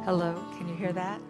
Hello, can you hear that?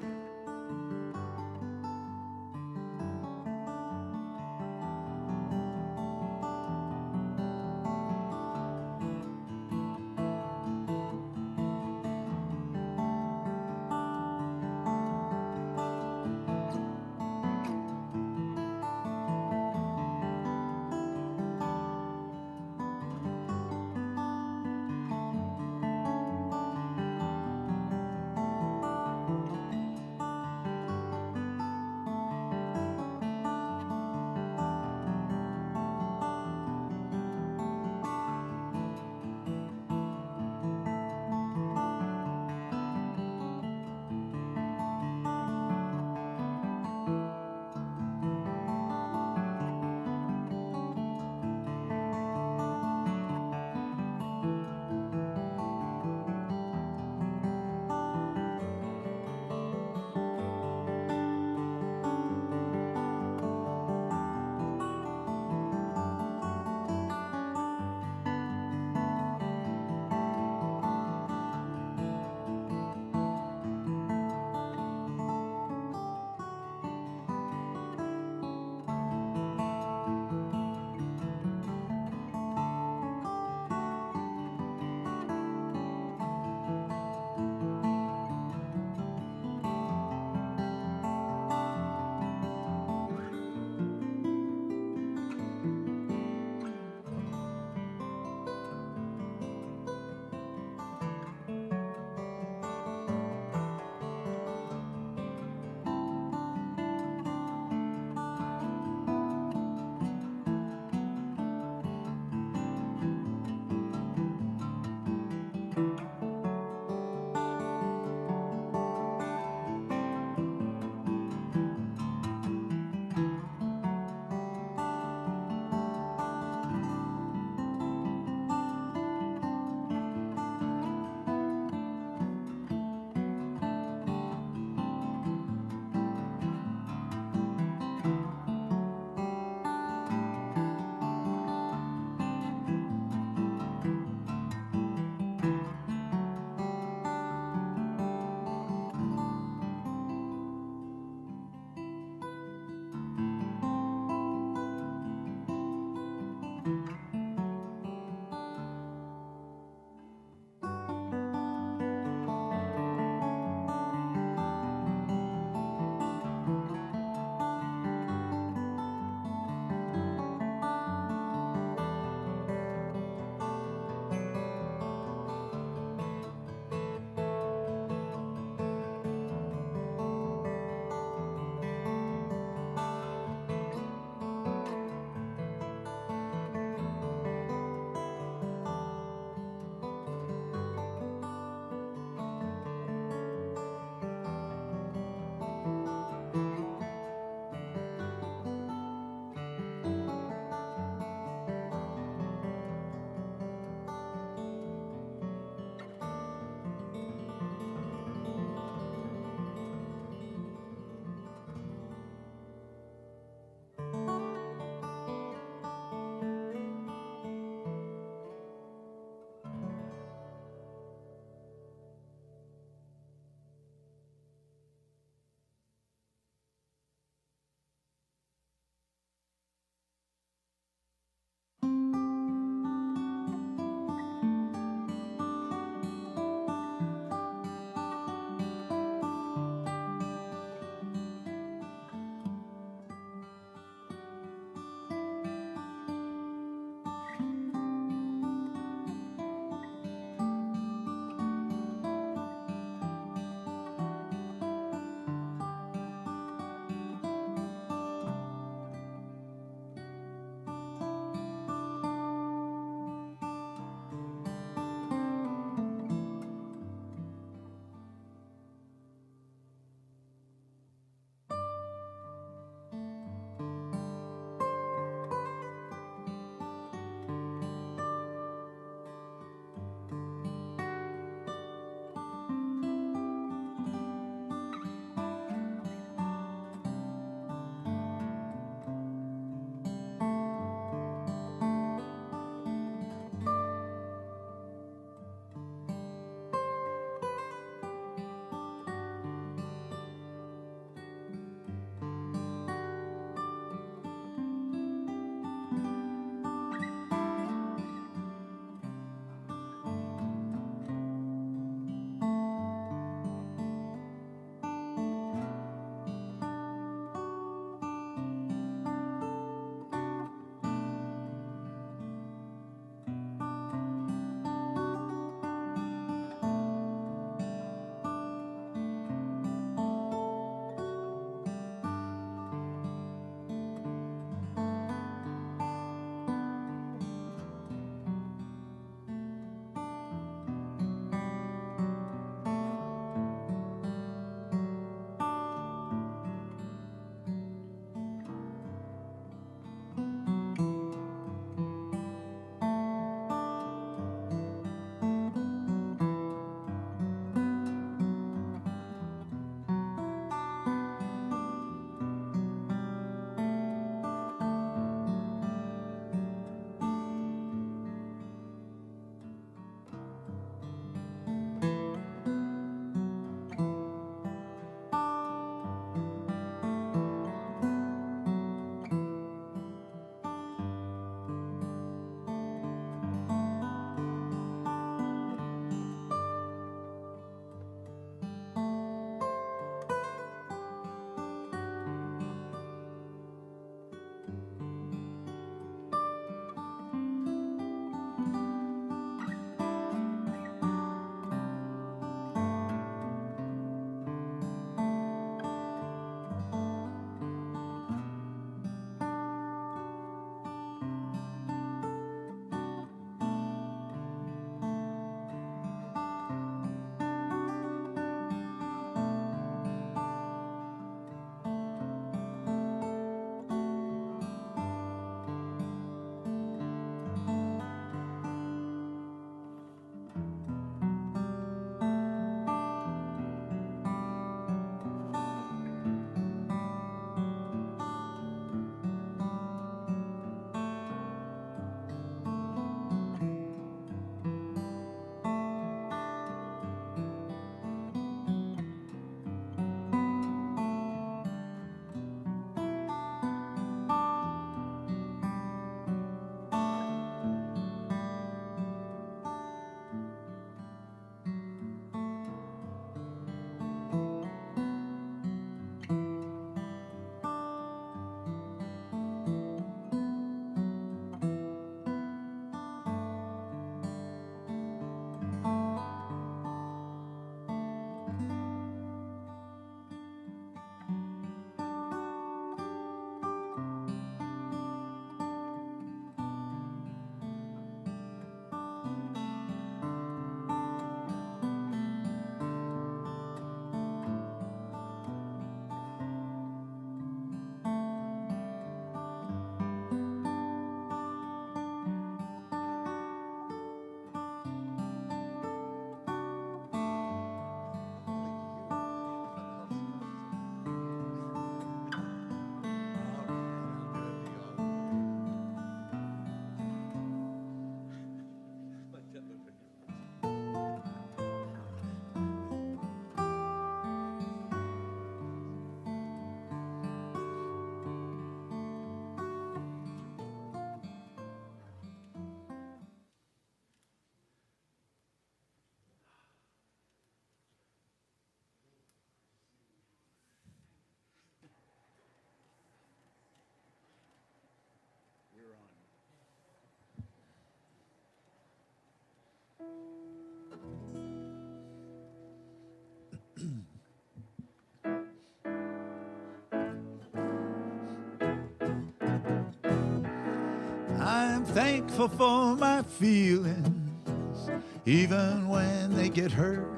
I'm thankful for my feelings, even when they get hurt.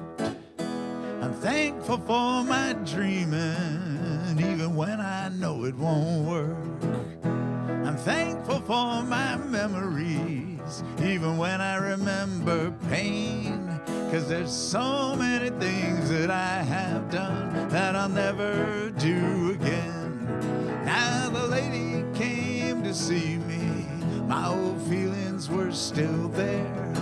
I'm thankful for my dreaming, even when I know it won't work. I'm thankful for my memories, even when I remember pain. 'Cause there's so many things that I have done that I'll never do again. Now the lady came to see me, my old feelings were still there.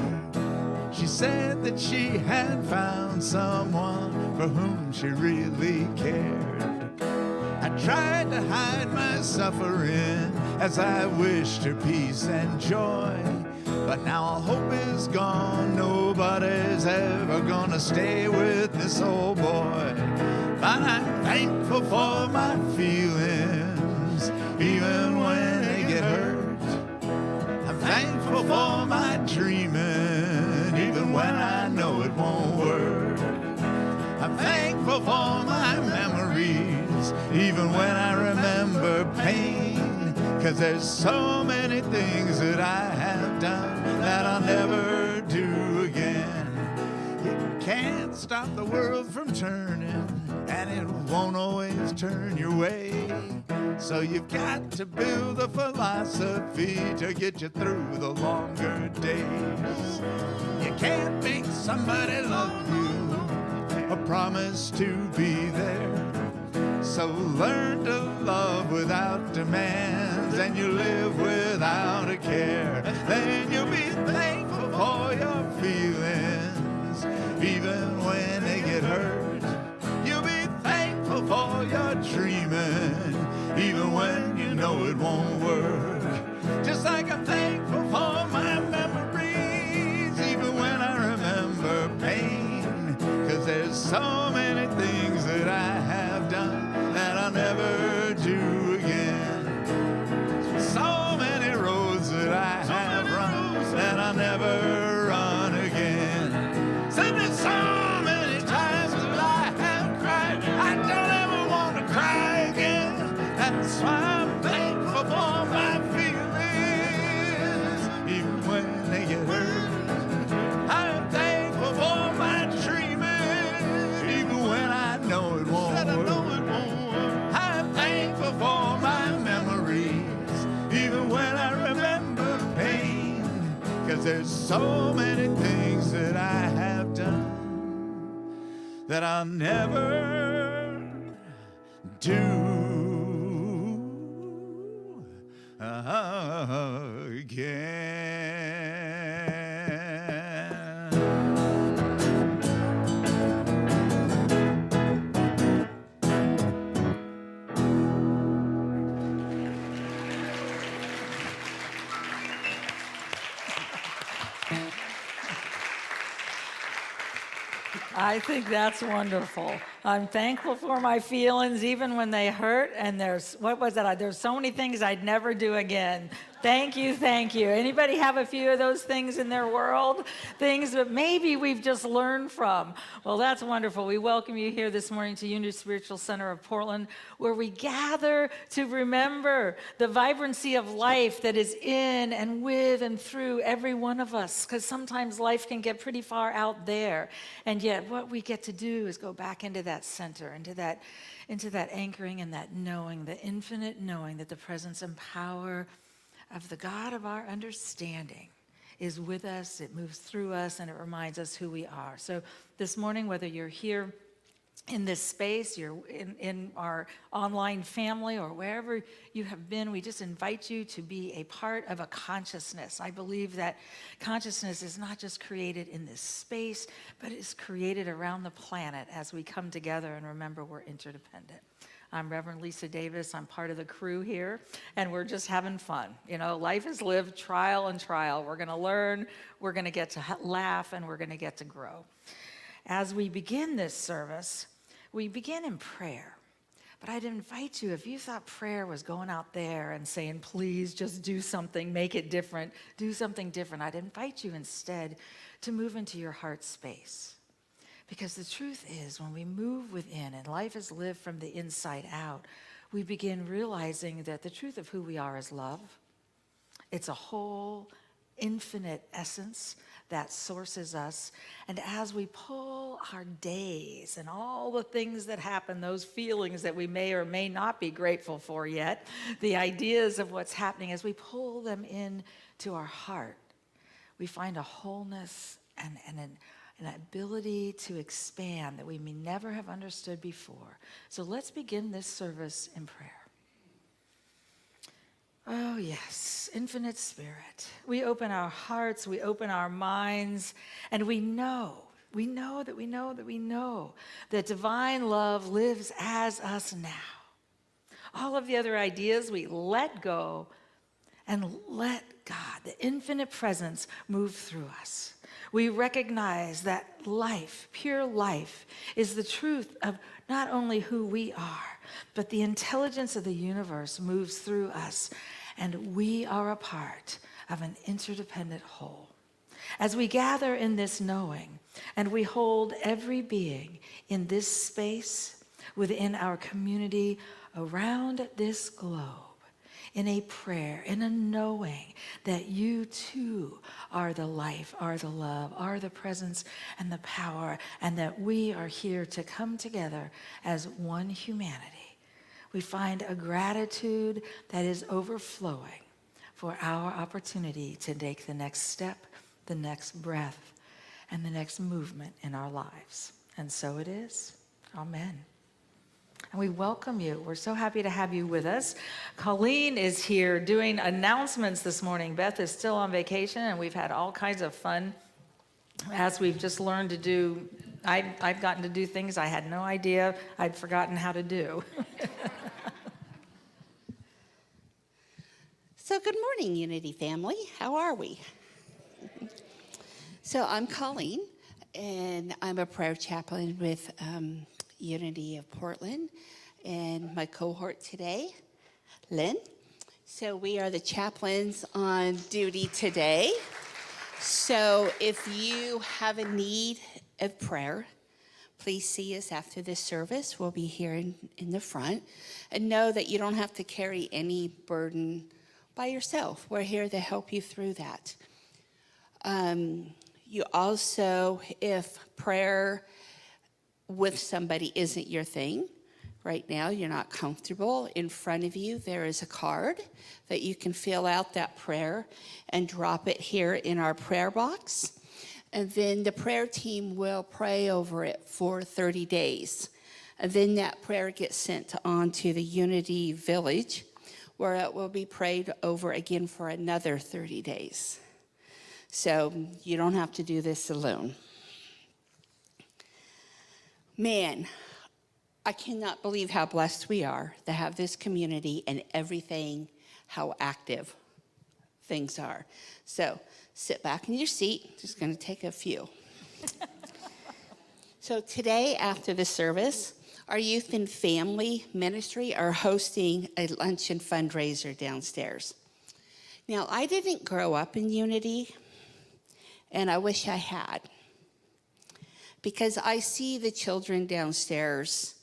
She said that she had found someone for whom she really cared. I tried to hide my suffering as I wished her peace and joy. But now all hope is gone, nobody's ever gonna stay with this old boy. But I'm thankful for my feelings, even when they get hurt. I'm thankful for my dreaming, even when I know it won't work. I'm thankful for my memories, even when I remember pain. 'Cause there's so many things that I have done that I'll never do again. You can't stop the world from turning, and it won't always turn your way. So you've got to build a philosophy to get you through the longer days. You can't make somebody love you, a promise to be there. So learn to love without demands, and you live without a care. Then you'll be thankful for your feelings, even when they get hurt. You'll be thankful for your dreaming, even when you know it won't work. Just like I'm thankful for my memories, even when I remember pain. 'Cause there's so many things that I have done that I'll never do again. So many roads that I have run that I'll never run again. So there's so many times that I have cried, I don't ever want to cry again. That's why I'm thankful for my feelings, even when they get hurt. I'm thankful for my dreaming, even when I know it won't work. I'm thankful for my memories, even when I remember pain. 'Cause there's so many things that I have done that I'll never do again. I think that's wonderful. I'm thankful for my feelings, even when they hurt. And there's so many things I'd never do again. Thank you, thank you. Anybody have a few of those things in their world? Things that maybe we've just learned from. Well, that's wonderful. We welcome you here this morning to Unity Spiritual Center of Portland, where we gather to remember the vibrancy of life that is in and with and through every one of us. Because sometimes life can get pretty far out there. And yet what we get to do is go back into that center, into that anchoring and that knowing, the infinite knowing that the presence and power of the God of our understanding is with us, it moves through us, and it reminds us who we are. So this morning, whether you're here in this space, you're in our online family, or wherever you have been, we just invite you to be a part of a consciousness. I believe that consciousness is not just created in this space, but is created around the planet as we come together and remember we're interdependent. I'm Reverend Lisa Davis. I'm part of the crew here, and we're just having fun. You know, life is lived trial and trial. We're going to learn, we're going to get to laugh, and we're going to get to grow. As we begin this service, we begin in prayer. But I'd invite you, if you thought prayer was going out there and saying, please just do something, make it different, do something different, I'd invite you instead to move into your heart space. Because the truth is, when we move within and life is lived from the inside out, we begin realizing that the truth of who we are is love. It's a whole infinite essence that sources us. And as we pull our days and all the things that happen, those feelings that we may or may not be grateful for yet, the ideas of what's happening, as we pull them in to our heart, we find a wholeness and an ability to expand that we may never have understood before. So let's begin this service in prayer. Oh, yes, infinite Spirit. We open our hearts, we open our minds, and we know that divine love lives as us now. All of the other ideas we let go and let God, the infinite presence, move through us. We recognize that life, pure life, is the truth of not only who we are, but the intelligence of the universe moves through us, and we are a part of an interdependent whole. As we gather in this knowing, and we hold every being in this space, within our community, around this globe, in a prayer, in a knowing that you too are the life, are the love, are the presence and the power, and that we are here to come together as one humanity. We find a gratitude that is overflowing for our opportunity to take the next step, the next breath, and the next movement in our lives. And so it is. Amen. And we welcome you. We're so happy to have you with us. Colleen is here doing announcements this morning. Beth is still on vacation, and we've had all kinds of fun as we've just learned to do. I've gotten to do things I had no idea I'd forgotten how to do. So good morning, Unity family. How are we? So I'm Colleen, and I'm a prayer chaplain with Unity of Portland, and my cohort today, Lynn. So we are the chaplains on duty today. So if you have a need of prayer, please see us after this service. We'll be here in the front. And know that you don't have to carry any burden by yourself. We're here to help you through that. You also, if prayer with somebody isn't your thing, right now you're not comfortable, in front of you there is a card that you can fill out that prayer and drop it here in our prayer box. And then the prayer team will pray over it for 30 days. And then that prayer gets sent on to the Unity Village, where it will be prayed over again for another 30 days. So you don't have to do this alone. Man, I cannot believe how blessed we are to have this community and everything, how active things are. So sit back in your seat. Just going to take a few. So today, after the service, our youth and family ministry are hosting a luncheon fundraiser downstairs. Now, I didn't grow up in Unity, and I wish I had, because I see the children downstairs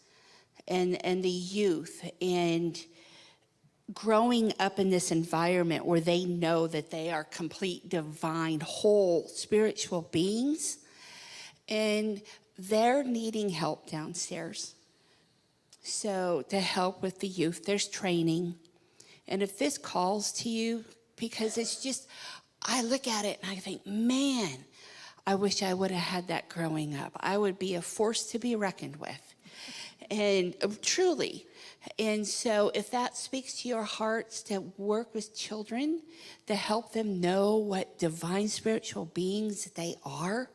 and the youth, and growing up in this environment where they know that they are complete, divine, whole, spiritual beings, and they're needing help downstairs. So to help with the youth, there's training. And if this calls to you, because it's just, I look at it and I think, man, I wish I would have had that growing up. I would be a force to be reckoned with. And truly. And so if that speaks to your hearts, to work with children, to help them know what divine spiritual beings they are,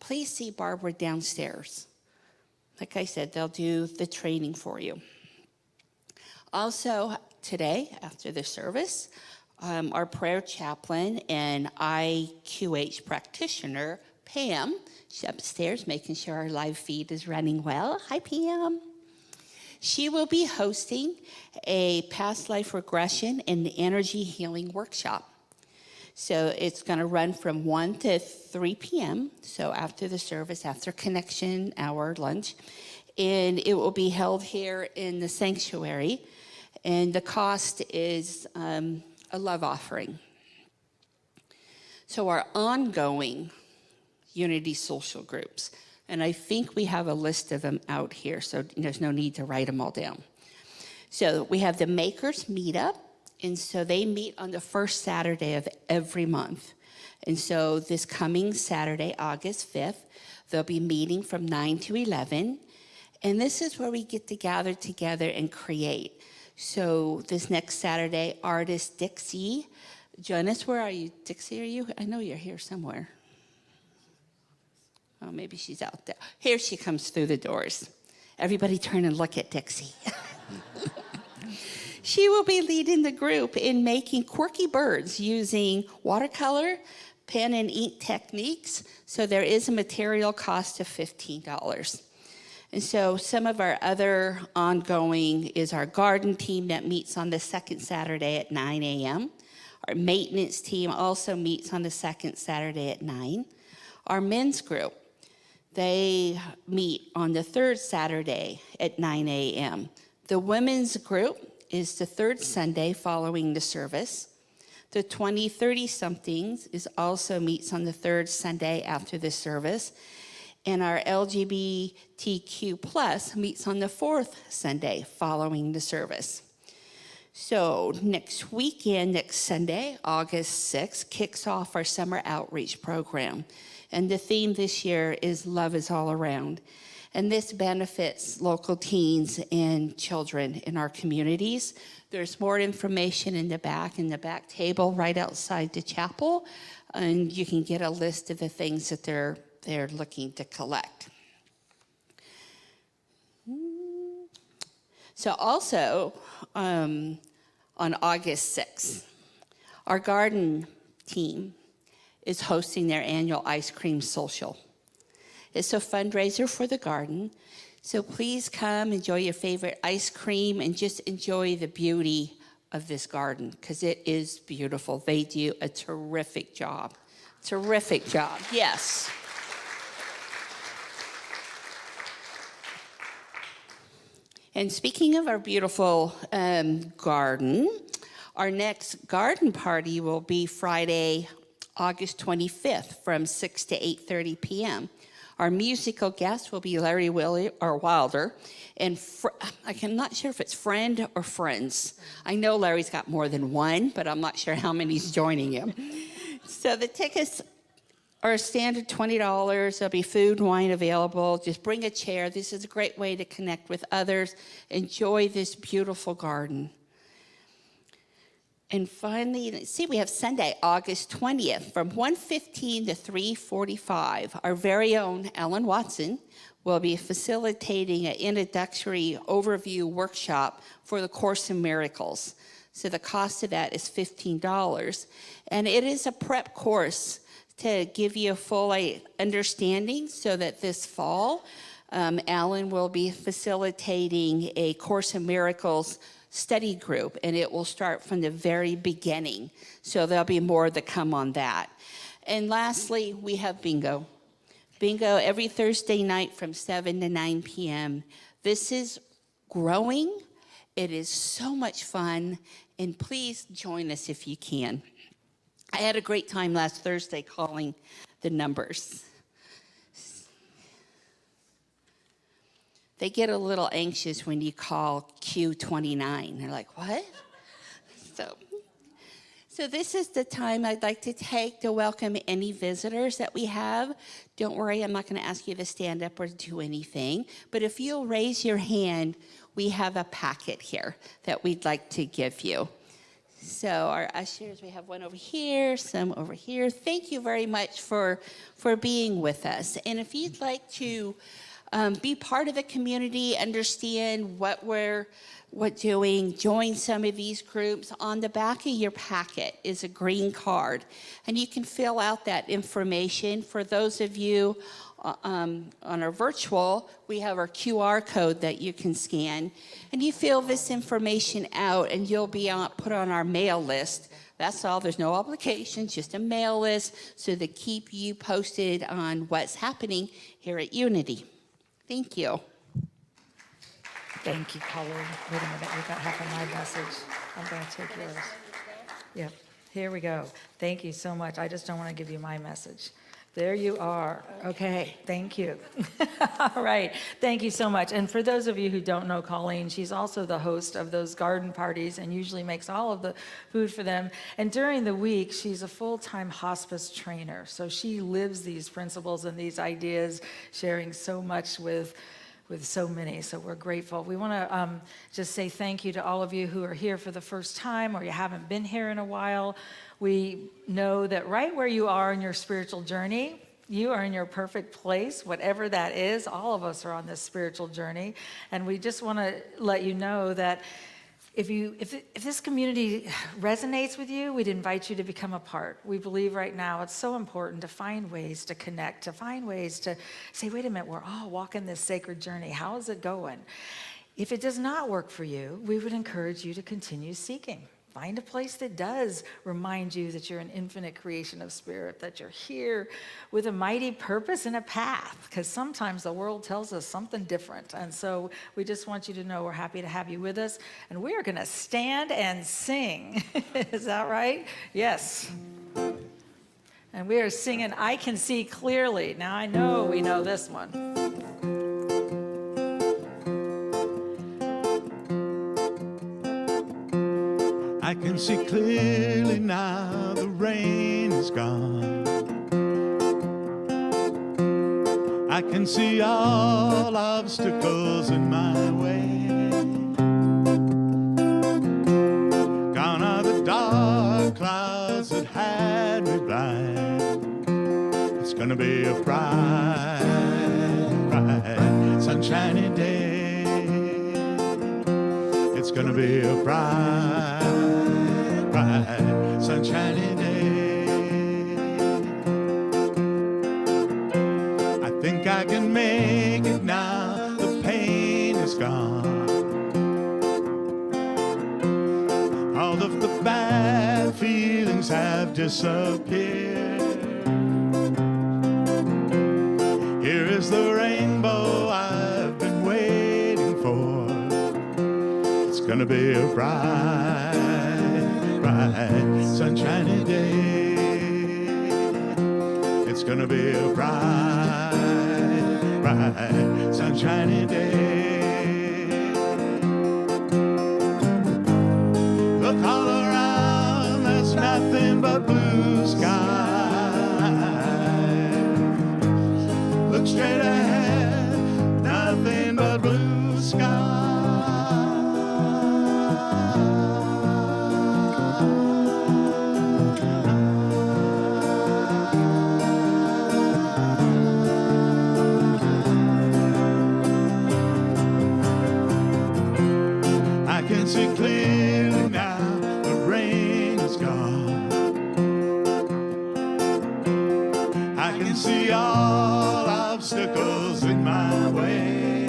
please see Barbara downstairs. Like I said, they'll do the training for you. Also, today, after the service, our prayer chaplain and IQH practitioner, Pam, she's upstairs making sure our live feed is running well. Hi, Pam. She will be hosting a past life regression and energy healing workshop. So it's going to run from 1 to 3 p.m., so after the service, after connection hour lunch. And it will be held here in the sanctuary. And the cost is a love offering. So our ongoing Unity social groups, and I think we have a list of them out here, so there's no need to write them all down. So we have the Makers Meetup, and so they meet on the first Saturday of every month. And so this coming Saturday, August 5th, they'll be meeting from 9 to 11. And this is where we get to gather together and create. So this next Saturday, artist Dixie. Join us. Where are you? Dixie, are you? I know you're here somewhere. Oh, maybe she's out there. Here she comes through the doors. Everybody turn and look at Dixie. She will be leading the group in making quirky birds using watercolor, pen and ink techniques. So there is a material cost of $15. And so some of our other ongoing is our garden team that meets on the second Saturday at 9 a.m. Our maintenance team also meets on the second Saturday at 9. Our men's group, they meet on the third Saturday at 9 a.m. The women's group is the third Sunday following the service. The 20-30-somethings is also meets on the third Sunday after the service. And our LGBTQ plus meets on the fourth Sunday following the service. So next weekend, next Sunday, August 6th, kicks off our summer outreach program. And the theme this year is Love is All Around. And this benefits local teens and children in our communities. There's more information in the back table right outside the chapel. And you can get a list of the things that they're looking to collect. So also, on August 6th, our garden team is hosting their annual ice cream social. It's a fundraiser for the garden. So please come, enjoy your favorite ice cream, and just enjoy the beauty of this garden, because it is beautiful. They do a terrific job. Terrific job, yes. And speaking of our beautiful garden, our next garden party will be Friday, August 25th from 6 to 8:30 p.m. Our musical guest will be Larry Wilder, and I'm not sure if it's friend or friends. I know Larry's got more than one, but I'm not sure how many's joining him. So the tickets are a standard $20. There'll be food and wine available. Just bring a chair. This is a great way to connect with others. Enjoy this beautiful garden. And finally, let's see, we have Sunday, August 20th from 1:15 to 3:45. Our very own Ellen Watson will be facilitating an introductory overview workshop for the Course in Miracles. So the cost of that is $15. And it is a prep course to give you a full understanding, so that this fall, Alan will be facilitating a Course in Miracles study group, and it will start from the very beginning. So there'll be more to come on that. And lastly, we have bingo. Bingo every Thursday night from 7 to 9 p.m. This is growing. It is so much fun, and please join us if you can. I had a great time last Thursday calling the numbers. They get a little anxious when you call Q29. They're like, what? So this is the time I'd like to take to welcome any visitors that we have. Don't worry, I'm not going to ask you to stand up or do anything. But if you'll raise your hand, we have a packet here that we'd like to give you. So our ushers, we have one over here, some over here. Thank you very much for being with us. And if you'd like to be part of a community, understand what we're doing, join some of these groups. On the back of your packet is a green card, and you can fill out that information. For those of you on our virtual, we have our QR code that you can scan, and you fill this information out, and you'll be put on our mail list. That's all. There's no obligation, just a mail list so to keep you posted on what's happening here at Unity. Thank you. Thank you, Colin. Wait a minute, we got half of my message. I'm going to take yours. Yep, here we go. Thank you so much. I just don't want to give you my message. There you are. Okay, thank you. All right, thank you so much. And for those of you who don't know Colleen, she's also the host of those garden parties and usually makes all of the food for them. And during the week, she's a full-time hospice trainer. So she lives these principles and these ideas, sharing so much with so many, so we're grateful. We want to just say thank you to all of you who are here for the first time or you haven't been here in a while. We know that right where you are in your spiritual journey, you are in your perfect place, whatever that is. All of us are on this spiritual journey, and we just want to let you know that if this community resonates with you, we'd invite you to become a part. We believe right now it's so important to find ways to connect, to find ways to say, wait a minute, we're all walking this sacred journey. How is it going? If it does not work for you, we would encourage you to continue seeking. Find a place that does remind you that you're an infinite creation of spirit, that you're here with a mighty purpose and a path, because sometimes the world tells us something different. And so we just want you to know we're happy to have you with us. And we are going to stand and sing. Is that right? Yes. And we are singing I Can See Clearly. Now I know we know this one. I can see clearly now the rain is gone. I can see all obstacles in my way. Gone are the dark clouds that had me blind. It's gonna be a bright, bright, sunshiny day. It's gonna be a bright, bright, sunshiny day. I think I can make it now. The pain is gone. All of the bad feelings have disappeared. Here is the rainbow I've been waiting for. It's gonna be a bright, bright, sunshiny day. It's gonna be a bright, bright, sunshiny day. Look all around, there's nothing but blue sky. Look straight ahead, nothing but blue sky. I can see clearly now, the rain is gone. I can see all obstacles in my way.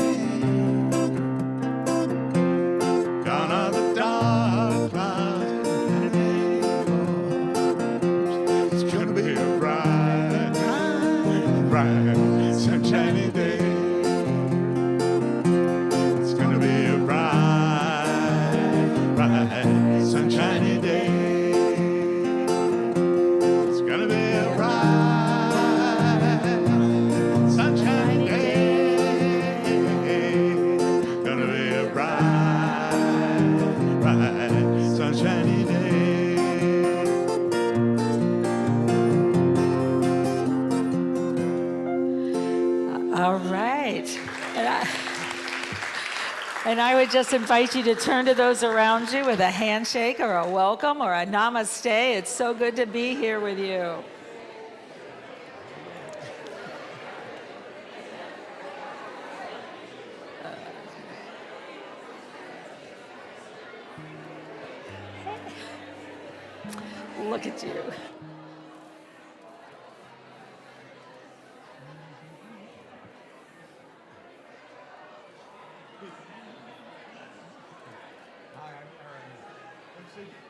Gone are the dark clouds and rainbows. It's gonna be a bright, bright, sunshiny day. It's gonna be a bright, bright, sunshiny day. It's gonna be a bright, sunshiny day. Gonna be a bright, bright, sunshiny day. All right. And I would just invite you to turn to those around you with a handshake or a welcome or a namaste. It's so good to be here with you. Look at you. Hi, I'm Aaron. I'm singing.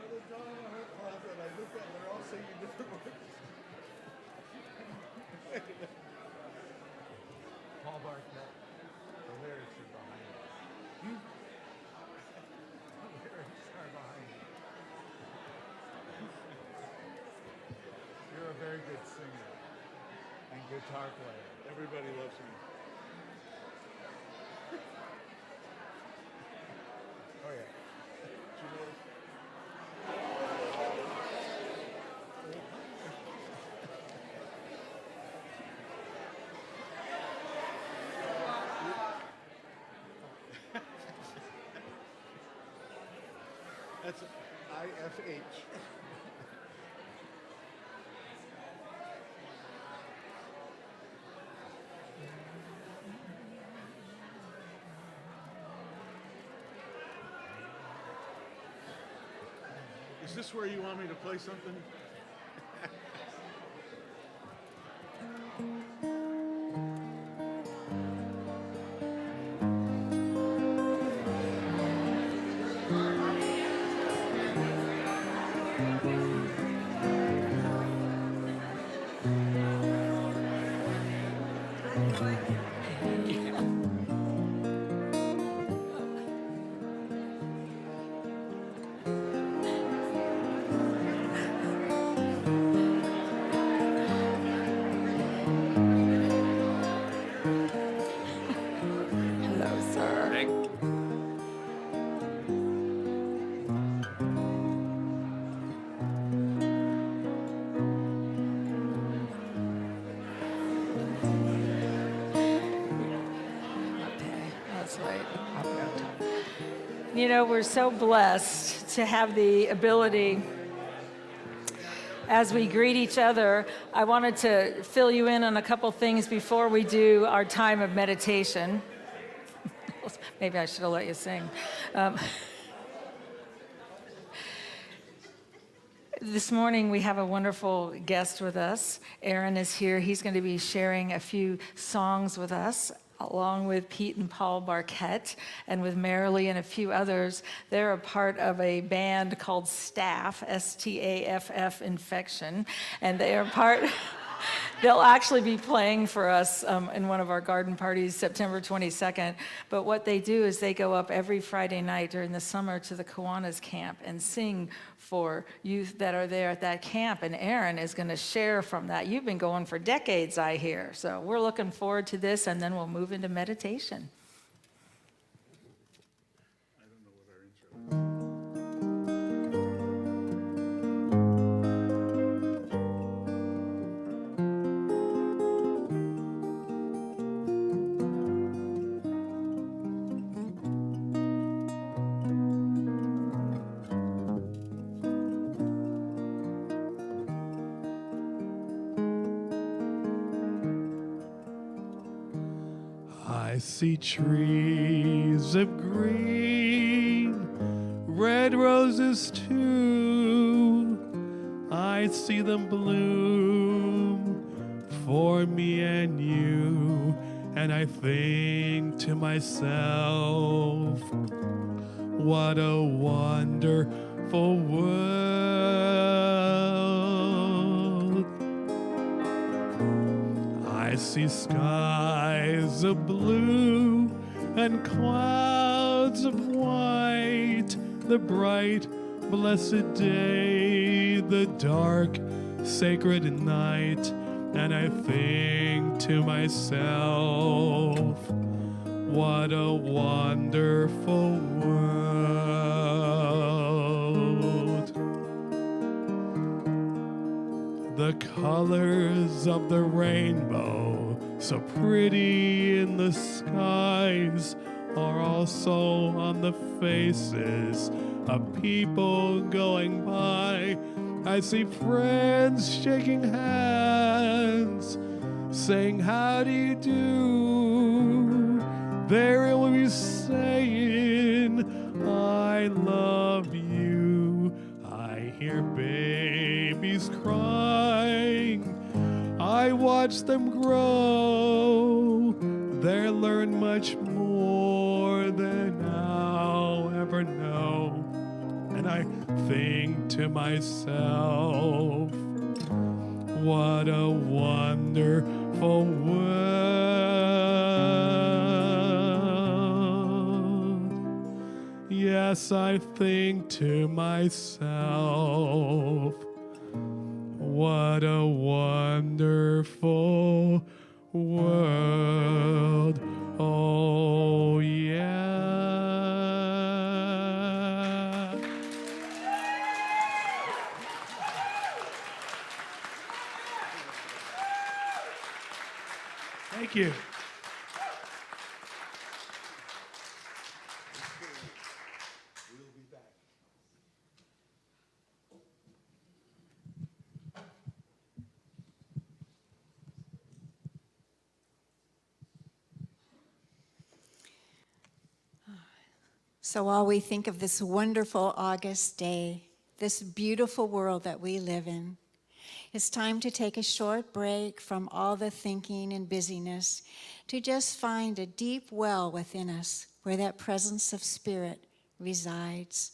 The door of her closet. I looked at them, they're all singing different words. Paul Bartlett. The lyrics are behind it. The lyrics are behind it. You're a very good singer and guitar player. Everybody loves you. Oh yeah. Do you know that's IFH. Is this where you want me to play something? Hello, sir. Okay, that's right. You know, we're so blessed to have the ability, as we greet each other, I wanted to fill you in on a couple things before we do our time of meditation. Maybe I should have let you sing. This morning we have a wonderful guest with us. Aaron is here. He's going to be sharing a few songs with us, along with Pete and Paul Barquette, and with Marilee and a few others. They're a part of a band called Staff, S-T-A-F-F Infection, and they are part... They'll actually be playing for us in one of our garden parties September 22nd. But what they do is they go up every Friday night during the summer to the Kiwanis camp and sing for youth that are there at that camp. And Aaron is going to share from that. You've been going for decades, I hear. So we're looking forward to this, and then we'll move into meditation. I don't know what our intro is. I see trees of green, red roses too. I see them bloom for me and you. And I think to myself, what a wonderful world. I see skies of blue and clouds of white, the bright, blessed day, the dark, sacred night, and I think to myself, what a wonderful world. The colors of the rainbow, so pretty in the skies, are also on the faces of people going by. I see friends shaking hands, saying, how do you do? They will be saying, I love you. hear babies crying. I watch them grow. They learn much more than I'll ever know. And I think to myself, what a wonderful world. Yes, I think to myself, what a wonderful world. Oh, yeah. Thank you. So while we think of this wonderful August day, this beautiful world that we live in, it's time to take a short break from all the thinking and busyness to just find a deep well within us where that presence of spirit resides.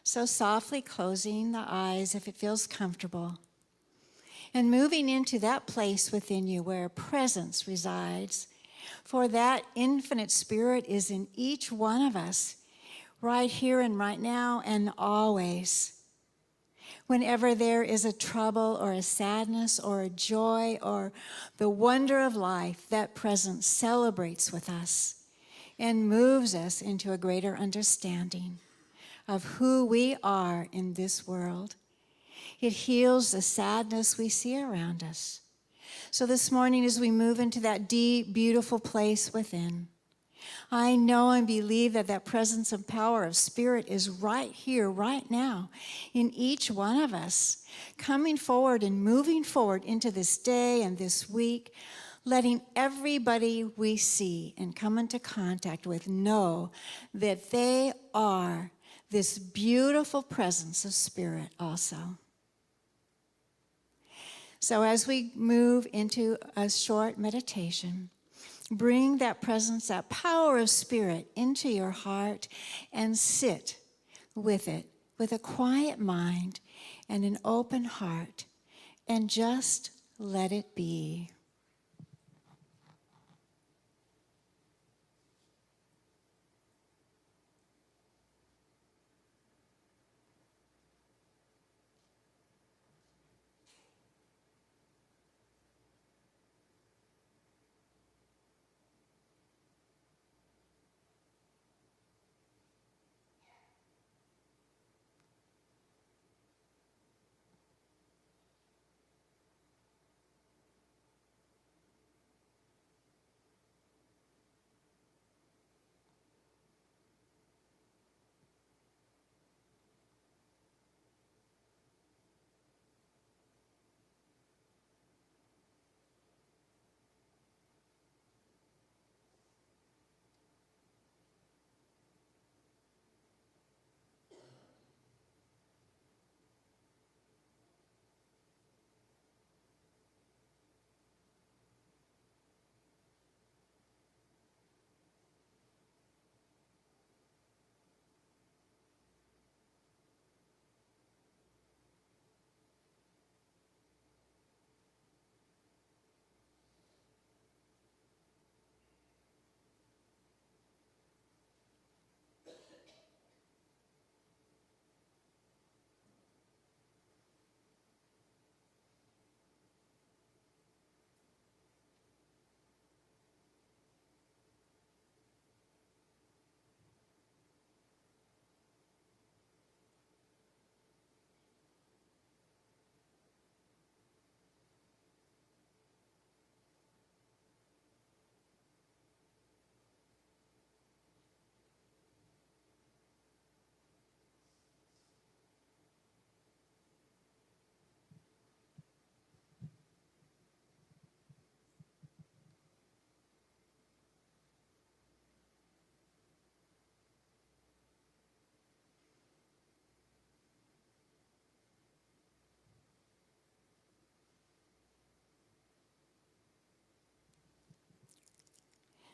So softly closing the eyes if it feels comfortable, and moving into that place within you where presence resides. For that infinite spirit is in each one of us, right here and right now and always. Whenever there is a trouble or a sadness or a joy or the wonder of life, that presence celebrates with us and moves us into a greater understanding of who we are in this world. It heals the sadness we see around us. So this morning, as we move into that deep, beautiful place within, I know and believe that that presence and power of spirit is right here, right now, in each one of us, coming forward and moving forward into this day and this week, letting everybody we see and come into contact with know that they are this beautiful presence of spirit also. So as we move into a short meditation, bring that presence, that power of spirit into your heart and sit with it with a quiet mind and an open heart, and just let it be.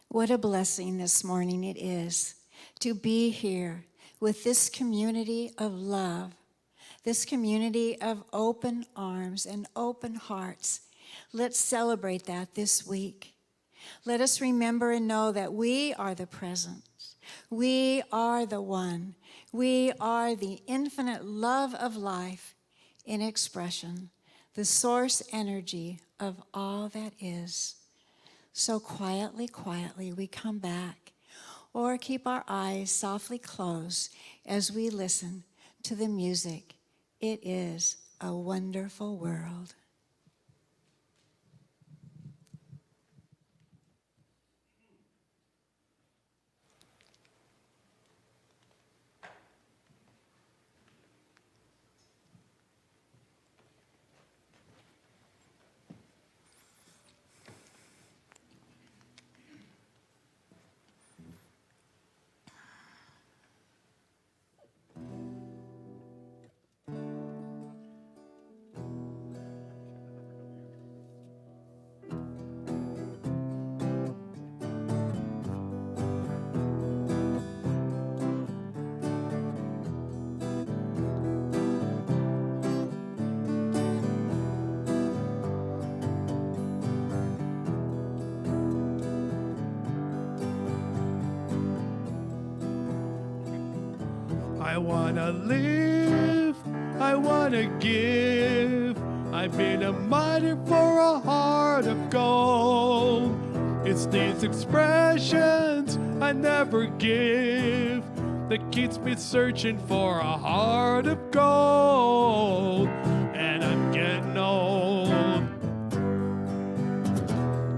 What a blessing this morning it is to be here with this community of love, this community of open arms and open hearts. Let's celebrate that this week. Let us remember and know that we are the presence. We are the one. We are the infinite love of life in expression, the source energy of all that is. So quietly, quietly, we come back or keep our eyes softly closed as we listen to the music. It is a wonderful world. I wanna live, I wanna give. I've been a miner for a heart of gold. It's these expressions I never give that keeps me searching for a heart of gold. And I'm getting old.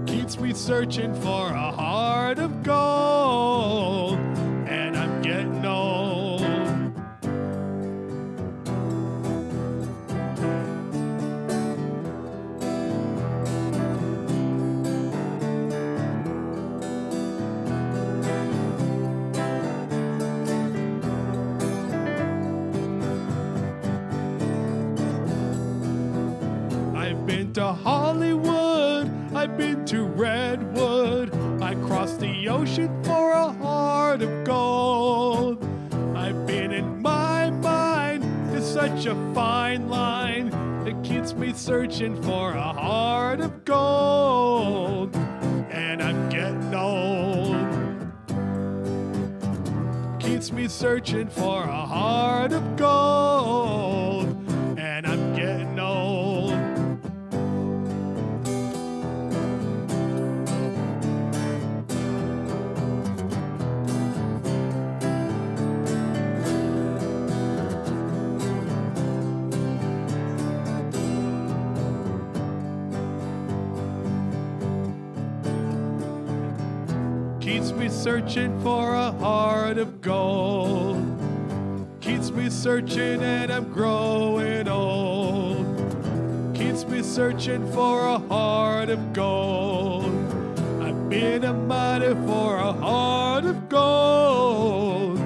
Keeps me searching for a heart of gold. And I'm getting old. I've been to Hollywood, I've been to Redwood, I crossed the ocean for a heart of gold. I've been in my mind, it's such a fine line that keeps me searching for a heart of gold. And I'm getting old. Keeps me searching for a heart of gold. And I'm getting old. Keeps me searching for a heart of gold. Keeps me searching and I'm growing old. Keeps me searching for a heart of gold. I've been a miner for a heart of gold.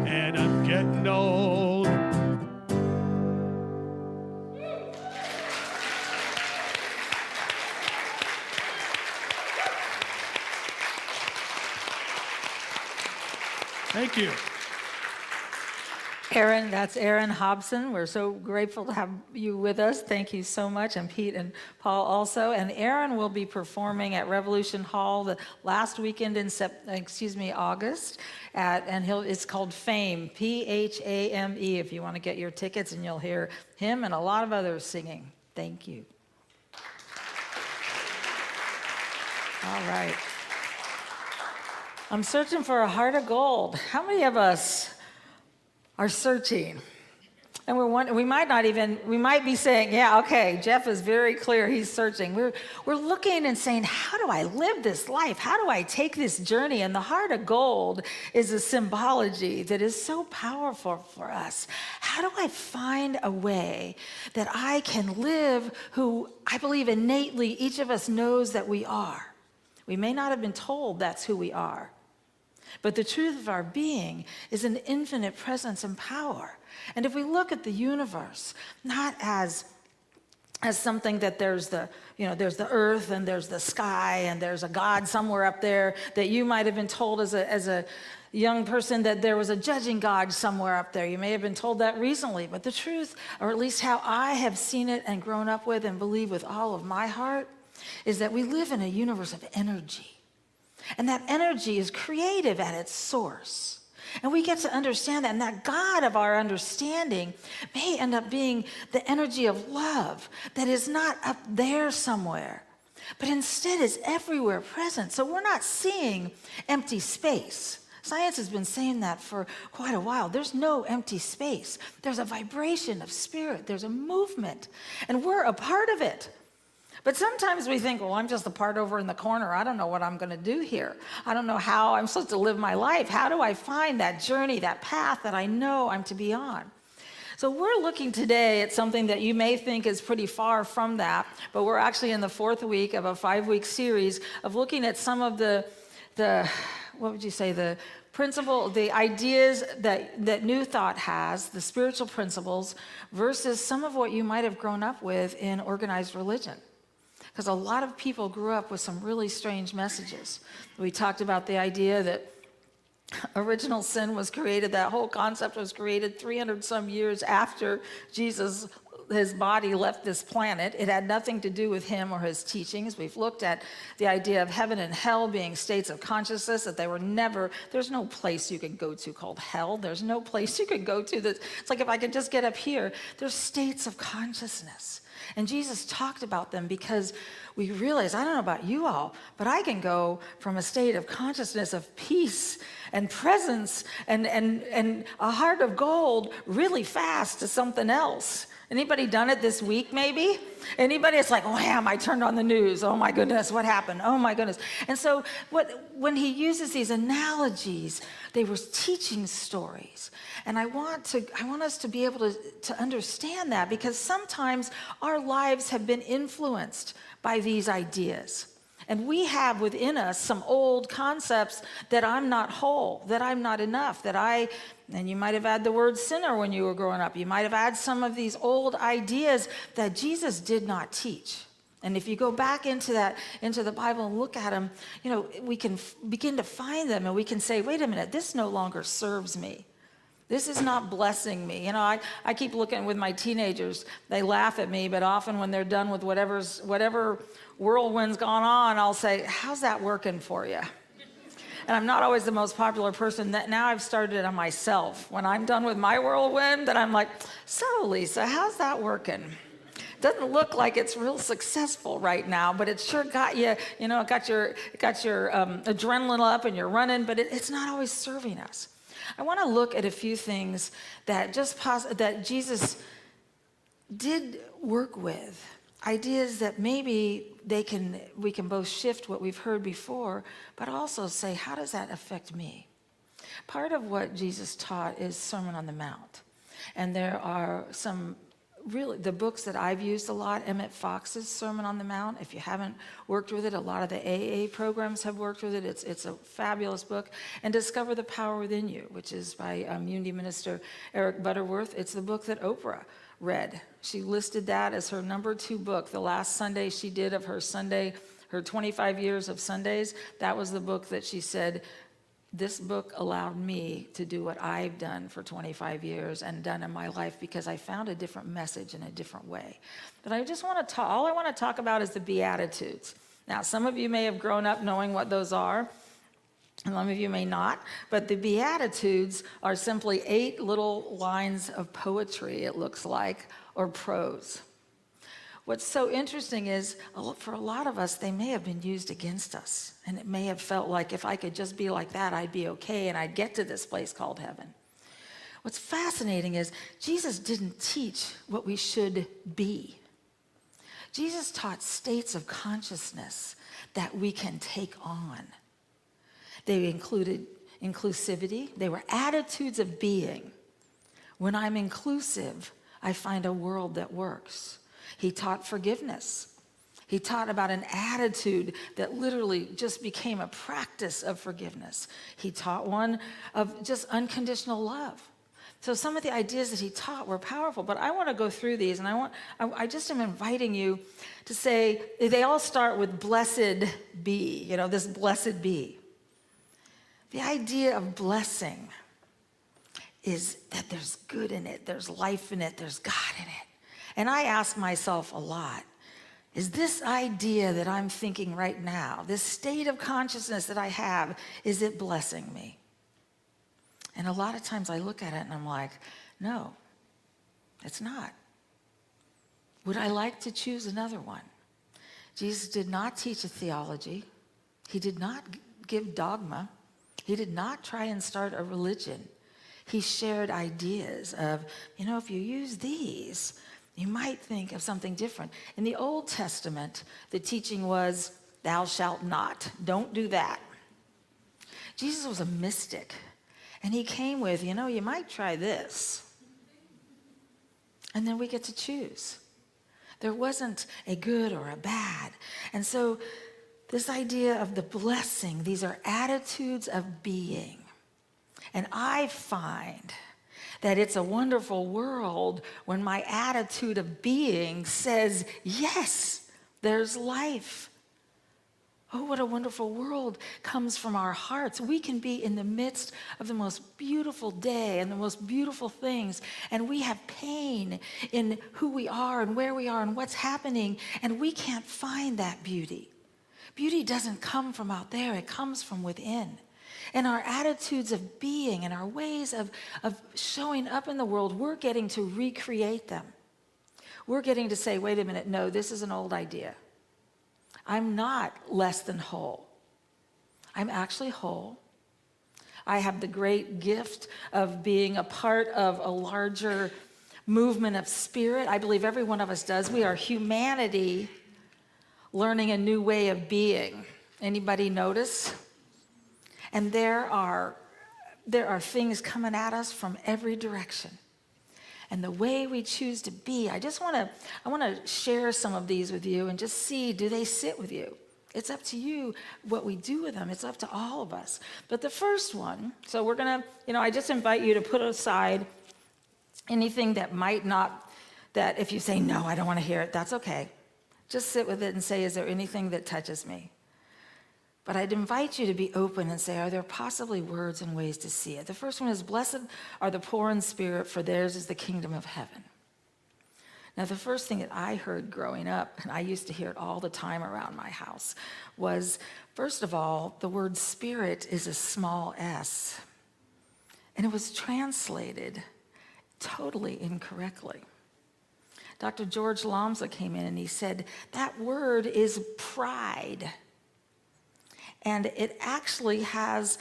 And I'm getting old. Thank you. Aaron, that's Aaron Hobson. We're so grateful to have you with us. Thank you so much. And Pete and Paul also. And Aaron will be performing at Revolution Hall the last weekend in August. It's called Phame, Phame, if you want to get your tickets, and you'll hear him and a lot of others singing. Thank you. All right. I'm searching for a heart of gold. How many of us are searching? And we might be saying, yeah, okay, Jeff is very clear, he's searching. We're looking and saying, how do I live this life? How do I take this journey? And the heart of gold is a symbology that is so powerful for us. How do I find a way that I can live who I believe innately each of us knows that we are? We may not have been told that's who we are. But the truth of our being is an infinite presence and power. And if we look at the universe, not as as something that there's the earth and there's the sky and there's a God somewhere up there, that you might have been told as a young person that there was a judging God somewhere up there. You may have been told that recently, but the truth, or at least how I have seen it and grown up with and believe with all of my heart, is that we live in a universe of energy. And that energy is creative at its source. And we get to understand that, and that God of our understanding may end up being the energy of love that is not up there somewhere, but instead is everywhere present. So we're not seeing empty space. Science has been saying that for quite a while. There's no empty space. There's a vibration of spirit. There's a movement, and we're a part of it. But sometimes we think, well, I'm just a part over in the corner. I don't know what I'm going to do here. I don't know how I'm supposed to live my life. How do I find that journey, that path that I know I'm to be on? So we're looking today at something that you may think is pretty far from that, but we're actually in the 4th week of a 5-week series of looking at some of the what would you say, the ideas that New Thought has, the spiritual principles, versus some of what you might have grown up with in organized religion. Because a lot of people grew up with some really strange messages. We talked about the idea that original sin was created, that whole concept was created 300 some years after Jesus, his body left this planet. It had nothing to do with him or his teachings. We've looked at the idea of heaven and hell being states of consciousness, that they were never, there's no place you could go to called hell. There's no place you could go to that, it's like if I could just get up here, there's states of consciousness. And Jesus talked about them because we realize, I don't know about you all, but I can go from a state of consciousness of peace and presence and a heart of gold really fast to something else. Anybody done it this week, maybe? Anybody? It's like, wham, I turned on the news. Oh my goodness, what happened? Oh my goodness. And so when he uses these analogies, they were teaching stories. And I want us to be able to understand that, because sometimes our lives have been influenced by these ideas. And we have within us some old concepts that I'm not whole, that I'm not enough, and you might have had the word sinner when you were growing up. You might have had some of these old ideas that Jesus did not teach. And if you go back into the Bible and look at them, we can begin to find them, and we can say, wait a minute, this no longer serves me. This is not blessing me. I keep looking with my teenagers. They laugh at me, but often when they're done with whatever whirlwind's gone on, I'll say, how's that working for you? And I'm not always the most popular person. That now I've started it on myself. When I'm done with my whirlwind, then I'm like, so Lisa, how's that working? Doesn't look like it's real successful right now, but it sure got you, it got your adrenaline up and you're running, but it's not always serving us. I want to look at a few things that that Jesus did work with, ideas that maybe we can both shift what we've heard before, but also say, how does that affect me? Part of what Jesus taught is Sermon on the Mount. And there are some really, the books that I've used a lot, Emmett Fox's Sermon on the Mount. If you haven't worked with it, a lot of the AA programs have worked with it. It's a fabulous book. And Discover the Power Within You, which is by Unity Minister Eric Butterworth. It's the book that Oprah read. She listed that as her number 2 book. The last Sunday she did of her 25 years of Sundays, that was the book that she said, this book allowed me to do what I've done for 25 years and done in my life, because I found a different message in a different way. But I just want to all I want to talk about is the Beatitudes. Now, some of you may have grown up knowing what those are, and some of you may not, but the Beatitudes are simply 8 little lines of poetry, it looks like, or prose. What's so interesting is, for a lot of us, they may have been used against us. And it may have felt like if I could just be like that, I'd be okay and I'd get to this place called heaven. What's fascinating is Jesus didn't teach what we should be. Jesus taught states of consciousness that we can take on. They included inclusivity. They were attitudes of being. When I'm inclusive, I find a world that works. He taught forgiveness. He taught about an attitude that literally just became a practice of forgiveness. He taught one of just unconditional love. So some of the ideas that he taught were powerful, but I want to go through these, and I just am inviting you to say, they all start with blessed be, this blessed be. The idea of blessing is that there's good in it, there's life in it, there's God in it. And I ask myself a lot, is this idea that I'm thinking right now, this state of consciousness that I have, is it blessing me? And a lot of times I look at it and I'm like, no, it's not. Would I like to choose another one? Jesus did not teach a theology. He did not give dogma. He did not try and start a religion. He shared ideas of, if you use these, you might think of something different. In the Old Testament, the teaching was, thou shalt not. Don't do that. Jesus was a mystic. And he came with, you might try this. And then we get to choose. There wasn't a good or a bad. And so this idea of the blessing, these are attitudes of being. And I find that it's a wonderful world when my attitude of being says, yes, there's life. Oh, what a wonderful world comes from our hearts. We can be in the midst of the most beautiful day and the most beautiful things, and we have pain in who we are and where we are and what's happening, and we can't find that beauty. Beauty doesn't come from out there, it comes from within. And our attitudes of being and our ways of showing up in the world, we're getting to recreate them. We're getting to say, wait a minute, no, this is an old idea. I'm not less than whole. I'm actually whole. I have the great gift of being a part of a larger movement of spirit. I believe every one of us does. We are humanity learning a new way of being. Anybody notice? And there are things coming at us from every direction. And the way we choose to be, I want to share some of these with you and just see, do they sit with you? It's up to you what we do with them. It's up to all of us. But the first one, so we're going to, I just invite you to put aside anything that might not, that if you say, no, I don't want to hear it, that's okay. Just sit with it and say, is there anything that touches me? But I'd invite you to be open and say, are there possibly words and ways to see it? The first one is, blessed are the poor in spirit, for theirs is the kingdom of heaven. Now, the first thing that I heard growing up, and I used to hear it all the time around my house, was, first of all, the word spirit is a small s. And it was translated totally incorrectly. Dr. George Lomza came in and he said, that word is pride. And it actually has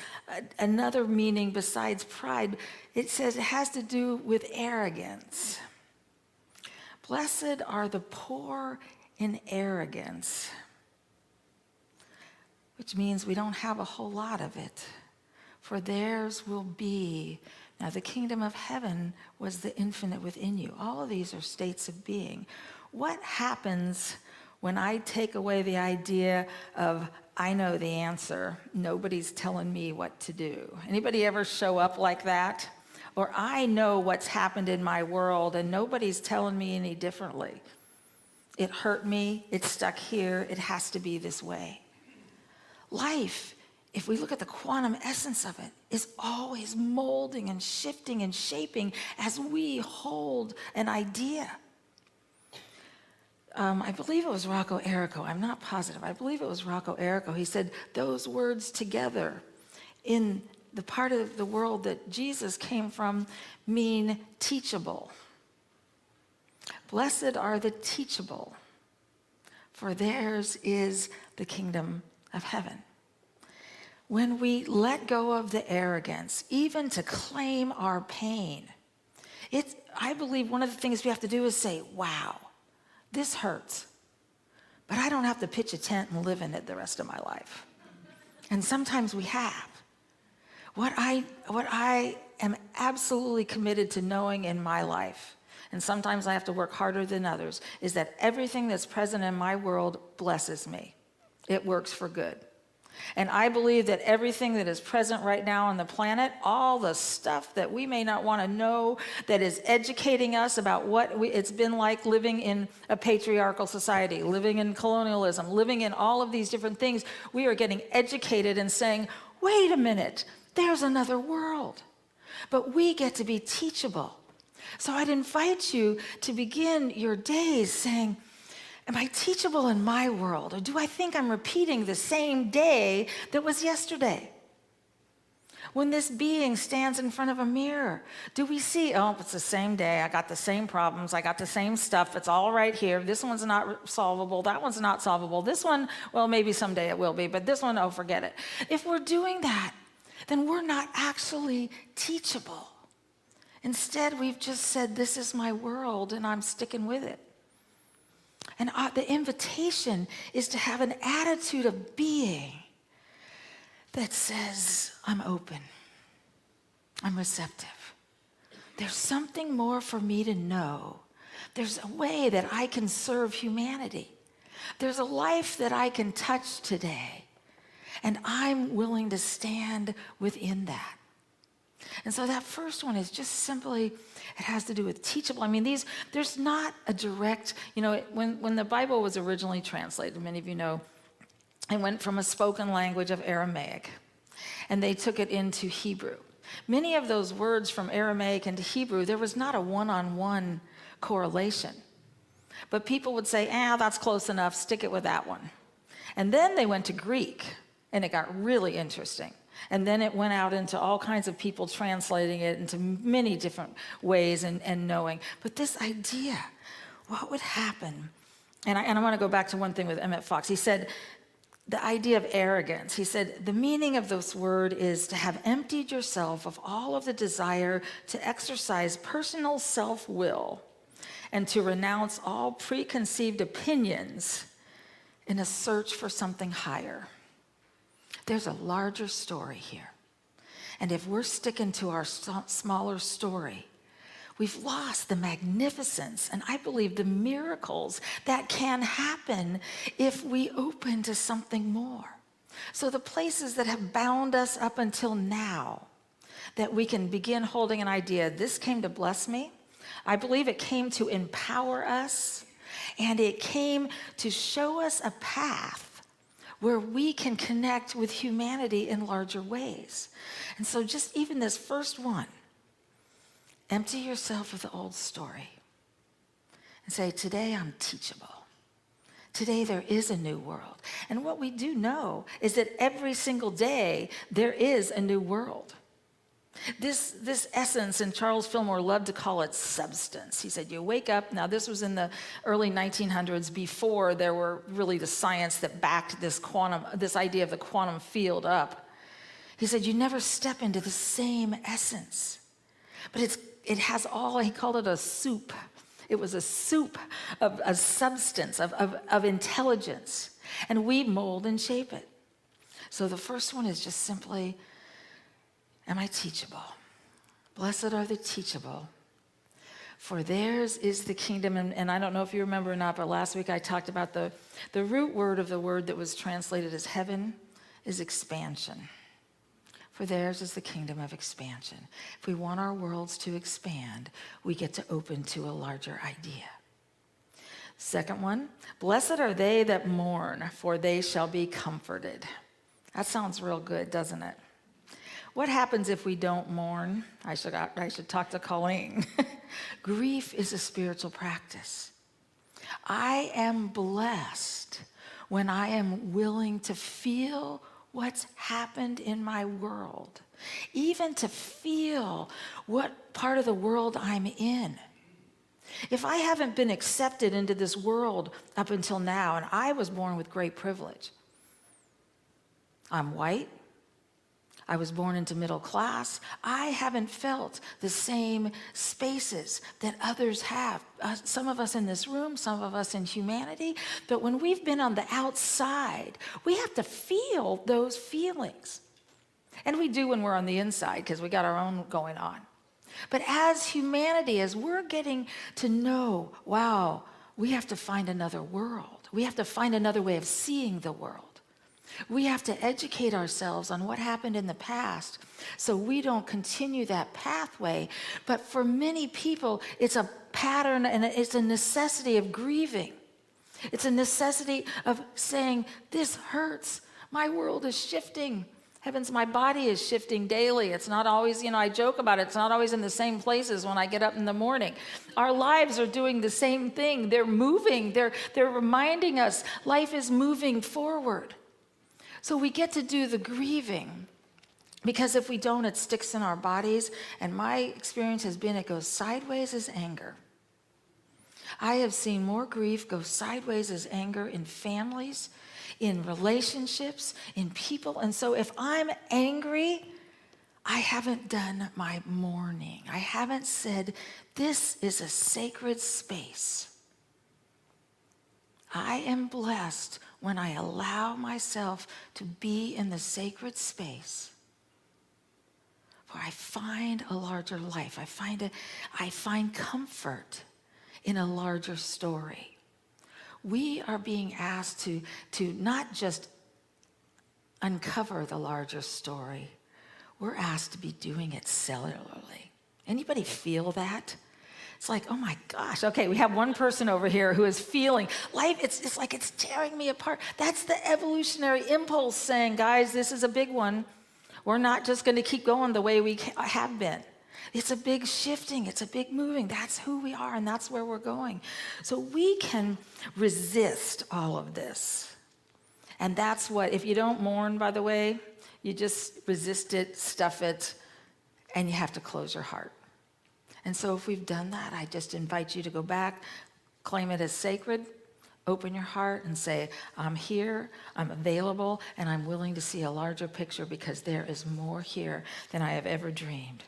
another meaning besides pride. It says it has to do with arrogance. Blessed are the poor in arrogance, which means we don't have a whole lot of it, for theirs will be. Now, the kingdom of heaven was the infinite within you. All of these are states of being. What happens when I take away the idea of, I know the answer, nobody's telling me what to do? Anybody ever show up like that? Or I know what's happened in my world and nobody's telling me any differently. It hurt me, it's stuck here, it has to be this way. Life, if we look at the quantum essence of it, is always molding and shifting and shaping as we hold an idea. I believe it was Rocco Errico. I'm not positive. I believe it was Rocco Errico. He said those words together in the part of the world that Jesus came from mean teachable. Blessed are the teachable, for theirs is the kingdom of heaven. When we let go of the arrogance, even to claim our pain, I believe one of the things we have to do is say, wow, this hurts, but I don't have to pitch a tent and live in it the rest of my life. And sometimes we have. What I am absolutely committed to knowing in my life, and sometimes I have to work harder than others, is that everything that's present in my world blesses me. It works for good. And I believe that everything that is present right now on the planet, all the stuff that we may not want to know, that is educating us about what it's been like living in a patriarchal society, living in colonialism, living in all of these different things, we are getting educated and saying, wait a minute, there's another world. But we get to be teachable. So I'd invite you to begin your days saying, am I teachable in my world? Or do I think I'm repeating the same day that was yesterday? When this being stands in front of a mirror, do we see, oh, it's the same day, I got the same problems, I got the same stuff, it's all right here, this one's not solvable, that one's not solvable, this one, well, maybe someday it will be, but this one, oh, forget it. If we're doing that, then we're not actually teachable. Instead, we've just said, this is my world, and I'm sticking with it. And the invitation is to have an attitude of being that says, I'm open, I'm receptive. There's something more for me to know. There's a way that I can serve humanity. There's a life that I can touch today, and I'm willing to stand within that. And so that first one is just simply, it has to do with teachable. I mean, there's not a direct, when the Bible was originally translated, many of you know, it went from a spoken language of Aramaic, and they took it into Hebrew. Many of those words from Aramaic into Hebrew, there was not a one-on-one correlation. But people would say, that's close enough, stick it with that one. And then they went to Greek, and it got really interesting. And then it went out into all kinds of people translating it into many different ways and knowing. But this idea, what would happen? And I want to go back to one thing with Emmett Fox. He said, the idea of arrogance. He said, the meaning of this word is to have emptied yourself of all of the desire to exercise personal self-will and to renounce all preconceived opinions in a search for something higher. There's a larger story here. And if we're sticking to our smaller story, we've lost the magnificence and I believe the miracles that can happen if we open to something more. So the places that have bound us up until now, that we can begin holding an idea, this came to bless me. I believe it came to empower us, and it came to show us a path where we can connect with humanity in larger ways. And so just even this first one, empty yourself of the old story and say, today I'm teachable. Today there is a new world. And what we do know is that every single day there is a new world. This essence, and Charles Fillmore loved to call it substance. He said, you wake up, now this was in the early 1900s, before there were really the science that backed this idea of the quantum field up. He said, you never step into the same essence, but it has all, he called it a soup. It was a soup of a substance, of intelligence, and we mold and shape it. So the first one is just simply, am I teachable? Blessed are the teachable, for theirs is the kingdom. And I don't know if you remember or not, but last week I talked about the root word of the word that was translated as heaven is expansion. For theirs is the kingdom of expansion. If we want our worlds to expand, we get to open to a larger idea. Second one, blessed are they that mourn, for they shall be comforted. That sounds real good, doesn't it? What happens if we don't mourn? I should talk to Colleen. Grief is a spiritual practice. I am blessed when I am willing to feel what's happened in my world, even to feel what part of the world I'm in. If I haven't been accepted into this world up until now, and I was born with great privilege, I'm white, I was born into middle class. I haven't felt the same spaces that others have. Some of us in this room, some of us in humanity. But when we've been on the outside, we have to feel those feelings. And we do when we're on the inside because we got our own going on. But as humanity, as we're getting to know, wow, we have to find another world. We have to find another way of seeing the world. We have to educate ourselves on what happened in the past so we don't continue that pathway. But for many people, it's a pattern and it's a necessity of grieving. It's a necessity of saying, this hurts. My world is shifting. Heavens, my body is shifting daily. It's not always, I joke about it. It's not always in the same places when I get up in the morning. Our lives are doing the same thing. They're moving. They're reminding us life is moving forward. So we get to do the grieving, because if we don't, it sticks in our bodies. And my experience has been it goes sideways as anger. I have seen more grief go sideways as anger in families, in relationships, in people. And so if I'm angry, I haven't done my mourning. I haven't said, this is a sacred space. I am blessed when I allow myself to be in the sacred space where I find a larger life. I find comfort in a larger story. We are being asked to not just uncover the larger story, we're asked to be doing it cellularly. Anybody feel that? It's like, oh my gosh, okay, we have one person over here who is feeling life, it's like it's tearing me apart. That's the evolutionary impulse saying, guys, this is a big one. We're not just gonna keep going the way we have been. It's a big shifting, it's a big moving. That's who we are and that's where we're going. So we can resist all of this. And that's what, if you don't mourn, by the way, you just resist it, stuff it, and you have to close your heart. And so if we've done that, I just invite you to go back, claim it as sacred, open your heart and say, I'm here, I'm available, and I'm willing to see a larger picture because there is more here than I have ever dreamed.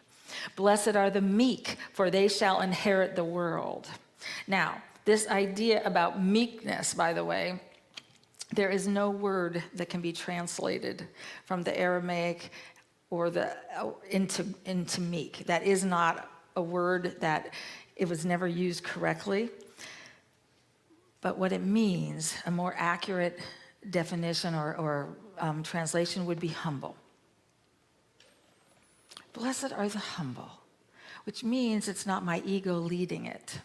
Blessed are the meek, for they shall inherit the world. Now, this idea about meekness, by the way, there is no word that can be translated from the Aramaic or into meek. That is not a word that it was never used correctly. But what it means, a more accurate definition or translation would be humble. Blessed are the humble, which means it's not my ego leading it.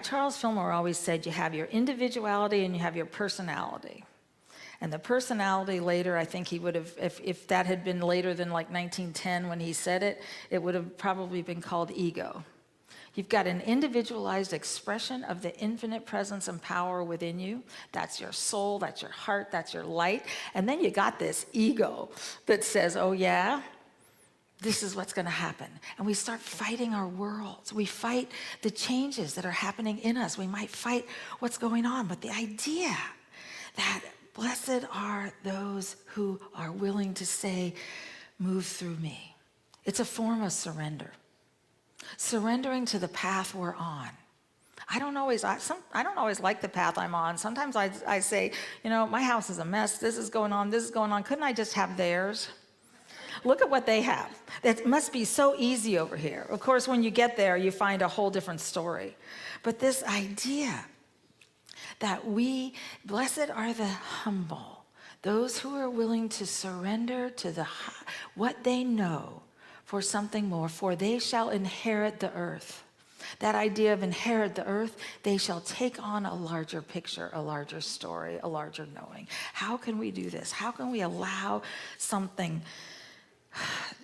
Charles Fillmore always said you have your individuality and you have your personality. And the personality later, I think he would have, if that had been later than like 1910 when he said it, it would have probably been called ego. You've got an individualized expression of the infinite presence and power within you. That's your soul, that's your heart, that's your light. And then you got this ego that says, oh yeah, this is what's gonna happen. And we start fighting our worlds. We fight the changes that are happening in us. We might fight what's going on, but the idea that blessed are those who are willing to say, move through me. It's a form of surrender. Surrendering to the path we're on. I don't always like the path I'm on. Sometimes I say, my house is a mess. This is going on. Couldn't I just have theirs? Look at what they have. That must be so easy over here. Of course, when you get there, you find a whole different story. But this idea that blessed are the humble, those who are willing to surrender to what they know for something more, for they shall inherit the earth. That idea of inherit the earth, they shall take on a larger picture, a larger story, a larger knowing. How can we do this? How can we allow something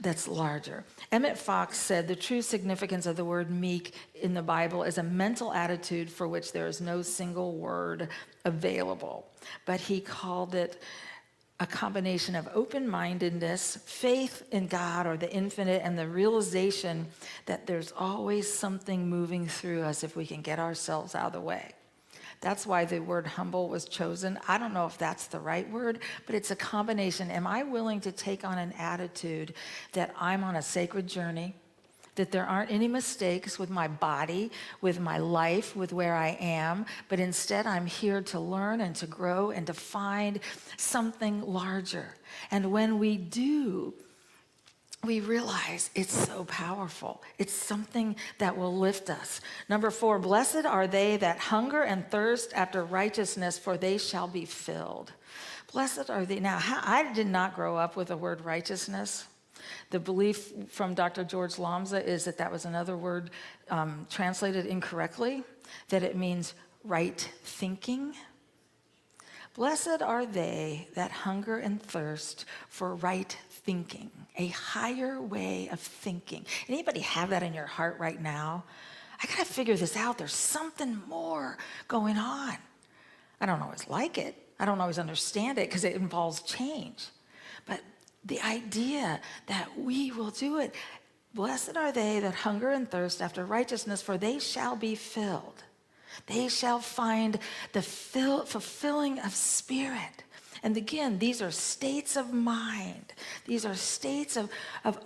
that's larger? Emmett Fox said the true significance of the word meek in the Bible is a mental attitude for which there is no single word available. But he called it a combination of open-mindedness, faith in God or the infinite, and the realization that there's always something moving through us if we can get ourselves out of the way. That's why the word humble was chosen. I don't know if that's the right word, but it's a combination. Am I willing to take on an attitude that I'm on a sacred journey, that there aren't any mistakes with my body, with my life, with where I am, but instead I'm here to learn and to grow and to find something larger. And when we do, we realize it's so powerful. It's something that will lift us. Number 4, blessed are they that hunger and thirst after righteousness, for they shall be filled. Blessed are they. Now, I did not grow up with the word righteousness. The belief from Dr. George Lambza is that was another word translated incorrectly, that it means right thinking. Blessed are they that hunger and thirst for right thinking, a higher way of thinking. Anybody have that in your heart right now? I gotta figure this out. There's something more going on. I don't always like it. I don't always understand it because it involves change. But the idea that we will do it. Blessed are they that hunger and thirst after righteousness, for they shall be filled. They shall find the fulfilling of spirit. And again, these are states of mind. These are states of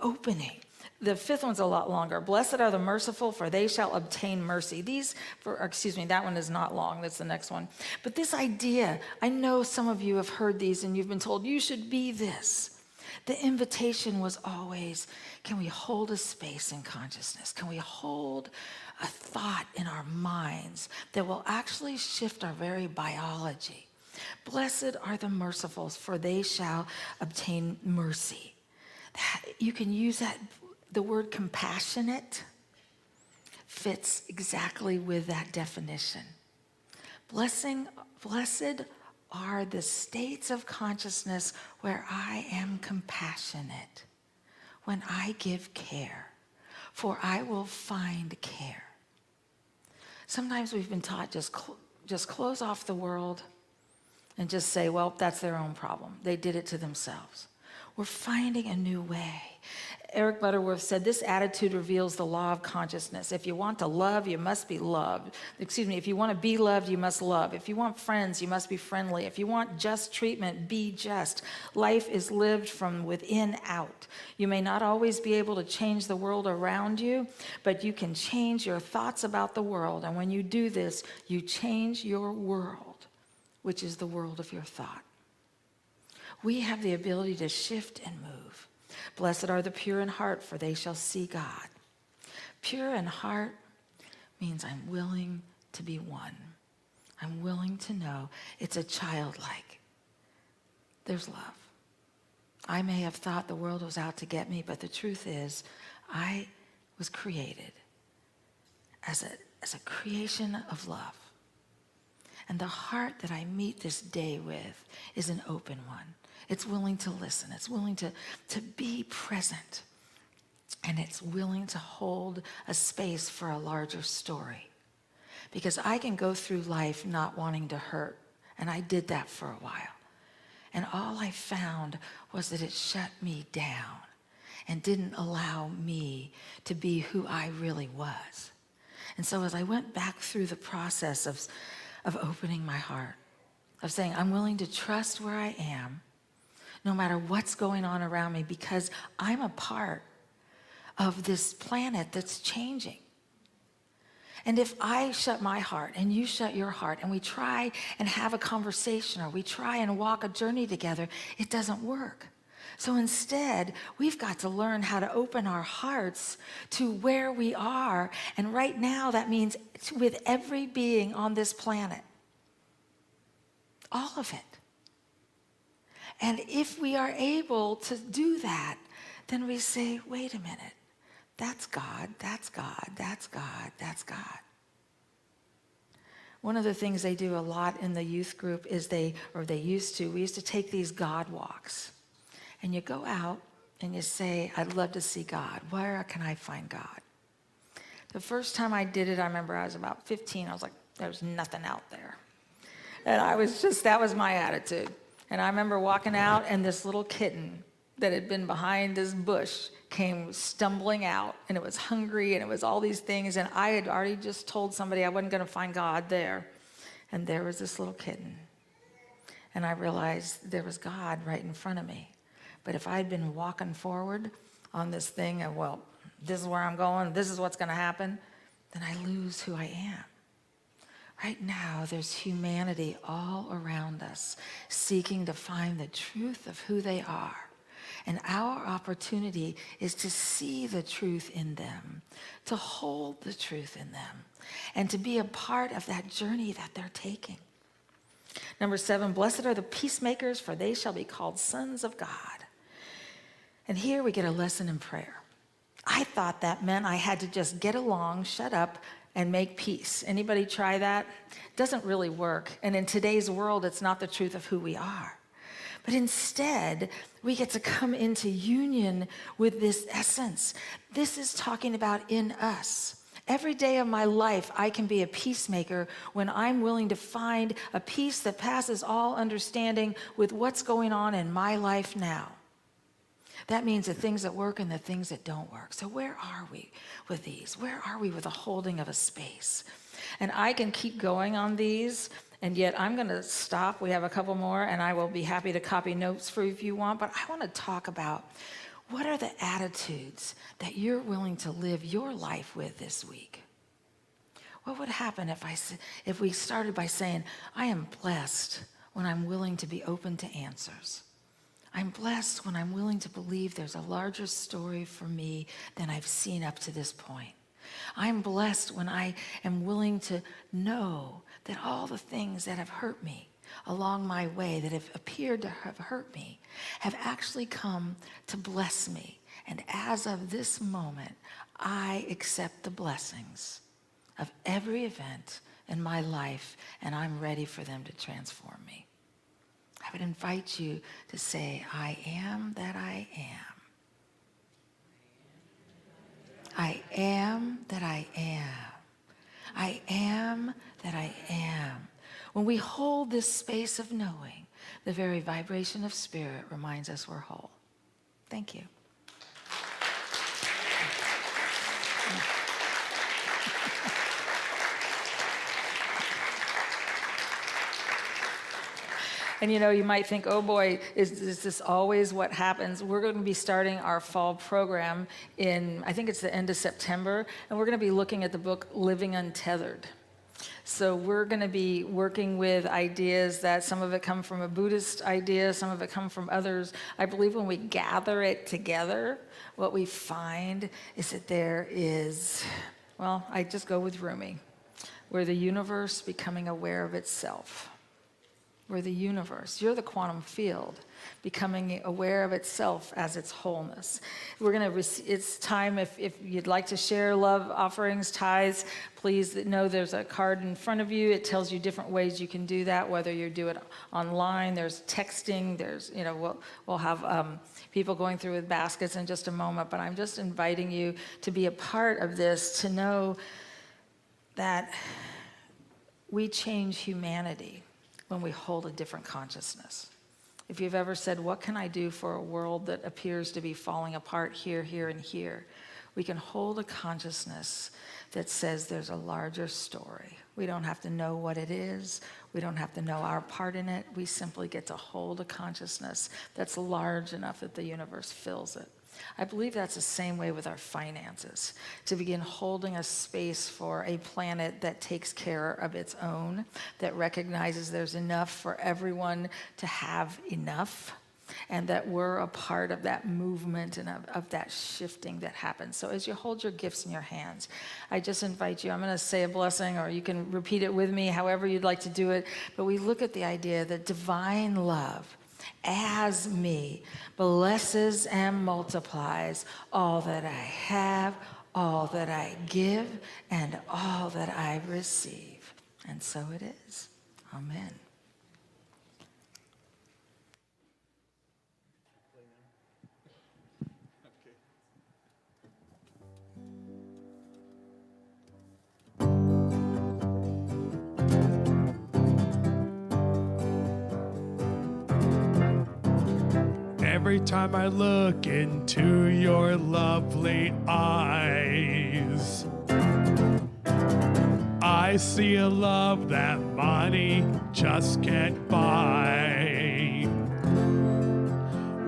opening. The fifth one's a lot longer. Blessed are the merciful, for they shall obtain mercy. That one is not long. That's the next one. But this idea, I know some of you have heard these and you've been told you should be this. The invitation was always, can we hold a space in consciousness? Can we hold a thought in our minds that will actually shift our very biology? Blessed are the merciful, for they shall obtain mercy. You can use that. The word compassionate fits exactly with that definition. Blessed are the states of consciousness where I am compassionate, when I give care, for I will find care. Sometimes we've been taught just close off the world and just say, well, that's their own problem. They did it to themselves. We're finding a new way. Eric Butterworth said, this attitude reveals the law of consciousness. If you want to love, you must be loved. If you want to be loved, you must love. If you want friends, you must be friendly. If you want just treatment, be just. Life is lived from within out. You may not always be able to change the world around you, but you can change your thoughts about the world. And when you do this, you change your world, which is the world of your thought. We have the ability to shift and move. Blessed are the pure in heart, for they shall see God. Pure in heart means I'm willing to be one. I'm willing to know it's a childlike. There's love. I may have thought the world was out to get me, but the truth is I was created as a creation of love. And the heart that I meet this day with is an open one. It's willing to listen. It's willing to be present. And it's willing to hold a space for a larger story. Because I can go through life not wanting to hurt. And I did that for a while. And all I found was that it shut me down and didn't allow me to be who I really was. And so as I went back through the process of opening my heart, of saying, I'm willing to trust where I am, no matter what's going on around me, because I'm a part of this planet that's changing. And if I shut my heart and you shut your heart and we try and have a conversation or we try and walk a journey together, it doesn't work. So instead, we've got to learn how to open our hearts to where we are. And right now, that means with every being on this planet. All of it. And if we are able to do that, then we say, wait a minute, that's God, that's God, that's God, that's God. One of the things they do a lot in the youth group is we used to take these God walks. And you go out and you say, I'd love to see God. Where can I find God? The first time I did it, I remember I was about 15. I was like, there's nothing out there. And that was my attitude. And I remember walking out, and this little kitten that had been behind this bush came stumbling out, and it was hungry, and it was all these things, and I had already just told somebody I wasn't going to find God there. And there was this little kitten. And I realized there was God right in front of me. But if I had been walking forward on this thing, and well, this is where I'm going, this is what's going to happen, then I lose who I am. Right now, there's humanity all around us seeking to find the truth of who they are. And our opportunity is to see the truth in them, to hold the truth in them, and to be a part of that journey that they're taking. Number 7, blessed are the peacemakers, for they shall be called sons of God. And here we get a lesson in prayer. I thought that meant I had to just get along, shut up, and make peace. Anybody try that? It doesn't really work. And in today's world, it's not the truth of who we are. But instead, we get to come into union with this essence. This is talking about in us. Every day of my life, I can be a peacemaker when I'm willing to find a peace that passes all understanding with what's going on in my life now. That means the things that work and the things that don't work. So where are we with these? Where are we with the holding of a space? And I can keep going on these, and yet I'm going to stop. We have a couple more, and I will be happy to copy notes for you if you want. But I want to talk about what are the attitudes that you're willing to live your life with this week? What would happen if we started by saying, I am blessed when I'm willing to be open to answers. I'm blessed when I'm willing to believe there's a larger story for me than I've seen up to this point. I'm blessed when I am willing to know that all the things that have hurt me along my way, that have appeared to have hurt me, have actually come to bless me. And as of this moment, I accept the blessings of every event in my life, and I'm ready for them to transform me. I would invite you to say, I am that I am. I am that I am. I am that I am. When we hold this space of knowing, the very vibration of spirit reminds us we're whole. Thank you. And you might think, oh boy, is this always what happens? We're going to be starting our fall program in, I think it's the end of September, and we're going to be looking at the book Living Untethered. So we're going to be working with ideas that some of it come from a Buddhist idea, some of it come from others. I believe when we gather it together, what we find is that there is, well, I just go with Rumi, we're the universe becoming aware of itself. We're the universe. You're the quantum field, becoming aware of itself as its wholeness. We're going to. It's time if you'd like to share love offerings, tithes. Please know there's a card in front of you. It tells you different ways you can do that. Whether you do it online, there's texting. There's we'll have people going through with baskets in just a moment. But I'm just inviting you to be a part of this, to know that we change humanity when we hold a different consciousness. If you've ever said, what can I do for a world that appears to be falling apart here, here, and here? We can hold a consciousness that says there's a larger story. We don't have to know what it is. We don't have to know our part in it. We simply get to hold a consciousness that's large enough that the universe fills it. I believe that's the same way with our finances, to begin holding a space for a planet that takes care of its own, that recognizes there's enough for everyone to have enough, and that we're a part of that movement and of that shifting that happens. So as you hold your gifts in your hands, I just invite you, I'm going to say a blessing, or you can repeat it with me, however you'd like to do it, but we look at the idea that divine love as me blesses and multiplies all that I have, all that I give, and all that I receive. And so it is. Amen. Every time I look into your lovely eyes, I see a love that money just can't buy.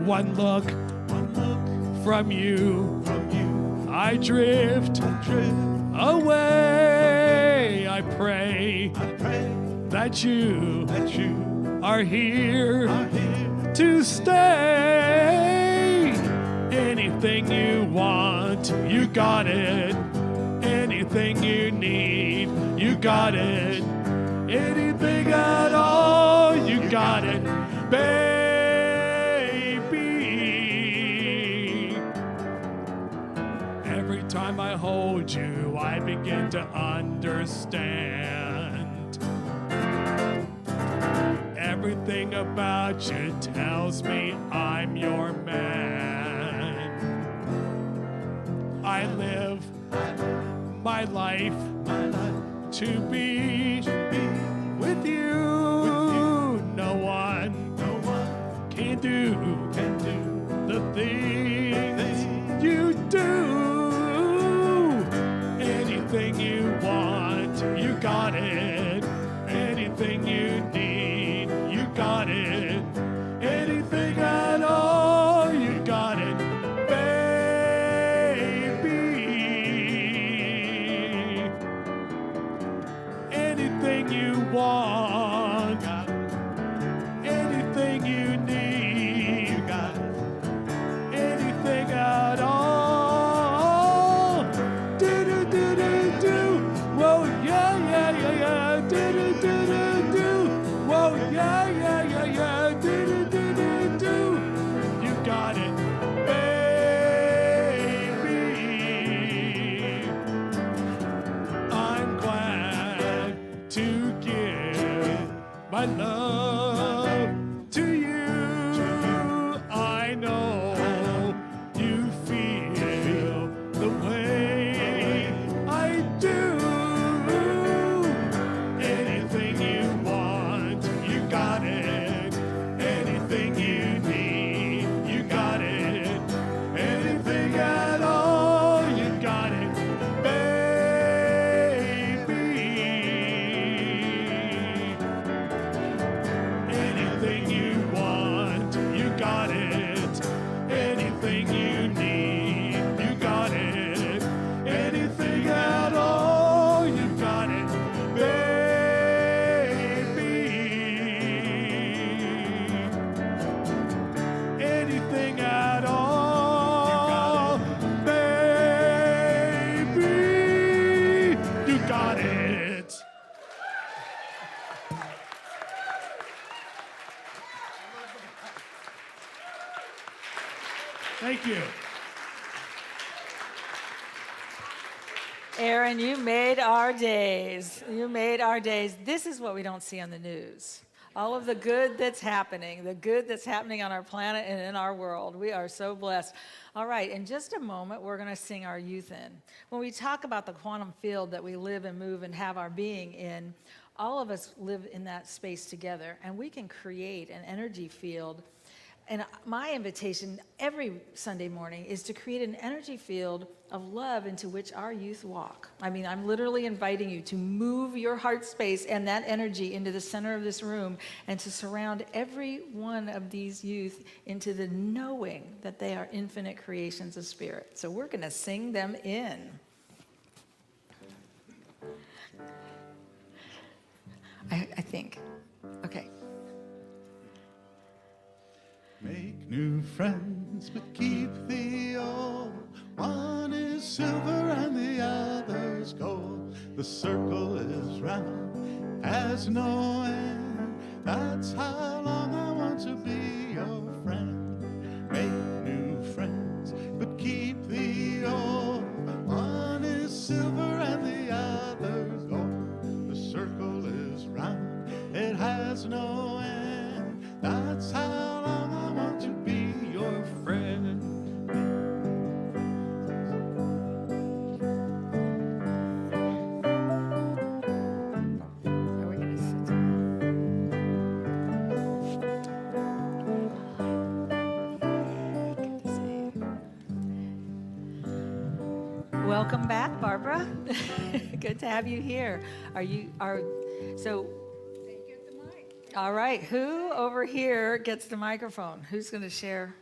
One look from you, I drift away. I pray that you are here to stay. Anything you want, you got it. Anything you need, you got it. Anything at all. baby. Every time I hold you, I begin to understand. Everything about you tells me I'm your man. I live my life to be with you. No one can do the things you do. Anything you want, you got it. Anything you need, you got it. Anything at all, you got it, baby. Anything you want, anything you need, you got it. Anything at all. Do do do do do. Whoa, yeah yeah yeah yeah. Do do do do do. Whoa, yeah yeah yeah yeah. Do do do do do. You got it, baby. I'm glad to give my love to you. I know you feel the way I do. Anything you want, you got it. Anything you need, you got it. Anything at all, you got it, baby. Anything you want, you got it. Anything you need, you got it. Anything at all, you got it, baby. Anything at all, baby. You got it. Thank you. Aaron, you made our days. You made our days. This is what we don't see on the news. All of the good that's happening, on our planet and in our world. We are so blessed. All right, in just a moment, we're going to sing our youth in. When we talk about the quantum field that we live and move and have our being in, all of us live in that space together, and we can create an energy field. And my invitation every Sunday morning is to create an energy field of love into which our youth walk. I mean, I'm literally inviting you to move your heart space and that energy into the center of this room and to surround every one of these youth into the knowing that they are infinite creations of spirit. So we're going to sing them in. I think. Okay. Make new friends, but keep the old. One is silver and the other's gold. The circle is round, has no end. That's how long I want to be your friend. Make new friends, but keep the old. One is silver and the other's gold. The circle is round, it has no end. That's how long I want to be your friend. Are we going to sit? Good to see you. Welcome back, Barbara. Good to have you here. All right, who over here gets the microphone? Who's going to share?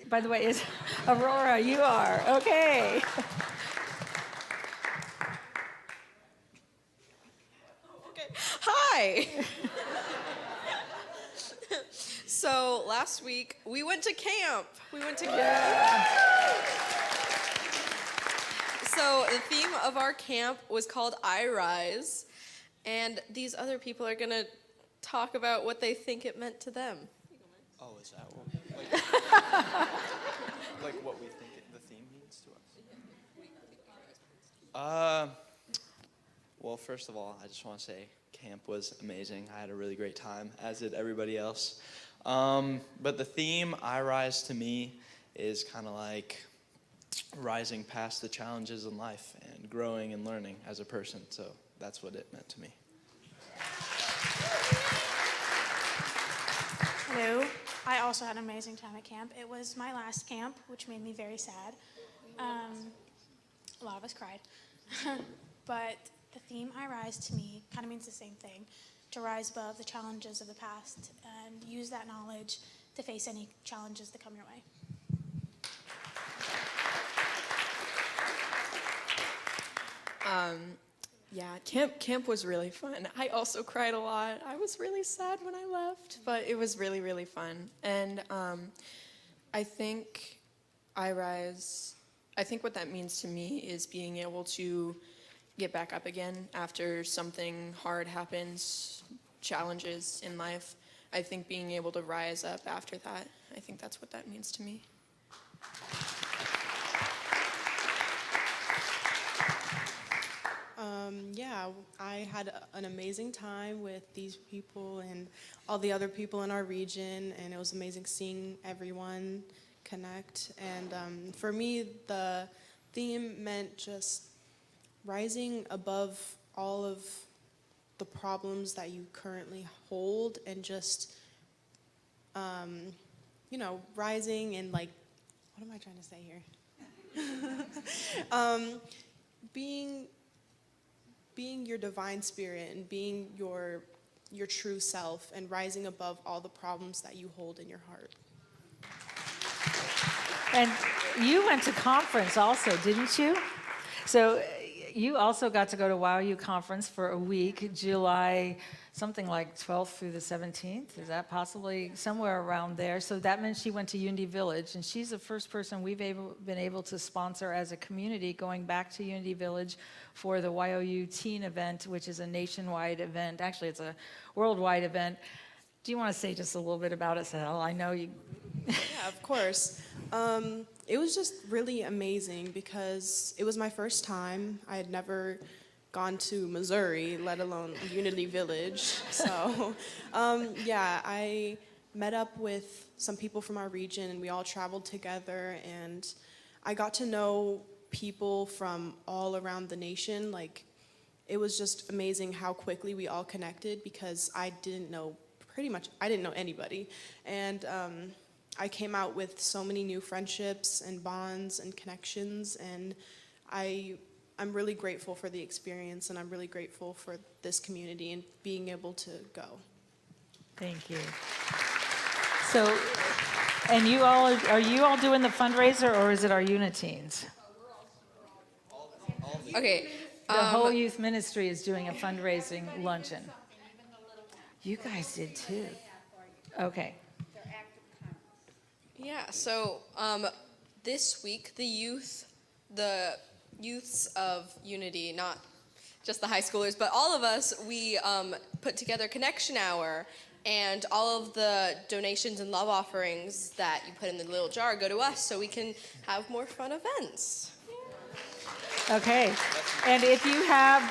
By the way, is Aurora, you are. Okay. Okay. Hi. So last week we went to camp. So the theme of our camp was called I Rise, and these other people are gonna talk about what they think it meant to them. Oh, is that what, like what we think the theme means to us? Well, first of all, I just want to say camp was amazing. I had a really great time, as did everybody else. But the theme, I Rise, to me, is kind of like rising past the challenges in life and growing and learning as a person. So that's what it meant to me. Hello. I also had an amazing time at camp. It was my last camp, which made me very sad. A lot of us cried. But the theme, I Rise, to me, kind of means the same thing. To rise above the challenges of the past and use that knowledge to face any challenges that come your way. Yeah, camp was really fun. I also cried a lot. I was really sad when I left, but it was really, really fun. And I think I Rise, I think what that means to me is being able to get back up again after something hard happens, challenges in life. I think being able to rise up after that, I think that's what that means to me. Yeah, I had an amazing time with these people and all the other people in our region, and it was amazing seeing everyone connect. And for me, the theme meant just rising above all of the problems that you currently hold and just, rising and what am I trying to say here? Being your divine spirit and being your true self and rising above all the problems that you hold in your heart. And you went to conference also, didn't you? So you also got to go to YOU conference for a week, July something like 12th through the 17th. Is that possibly somewhere around there? So that meant she went to Unity Village, and she's the first person we've been able to sponsor as a community going back to Unity Village for the YOU Teen event, which is a nationwide event. Actually, it's a worldwide event. Do you want to say just a little bit about it, Sahel? I know you. Yeah, of course. It was just really amazing because it was my first time. I had never gone to Missouri, let alone Unity Village. So, I met up with some people from our region, and we all traveled together, and I got to know people from all around the nation. It was just amazing how quickly we all connected because I didn't know anybody. And I came out with so many new friendships and bonds and connections, and I'm really grateful for the experience, and I'm really grateful for this community and being able to go. Thank you. So, and are you all doing the fundraiser, or is it our Uniteens? Okay. The whole youth ministry is doing a fundraising luncheon. You guys did too. Okay. Yeah, so this week, the youths of Unity, not just the high schoolers, but all of us, we put together Connection Hour, and all of the donations and love offerings that you put in the little jar go to us so we can have more fun events. Okay. And if you have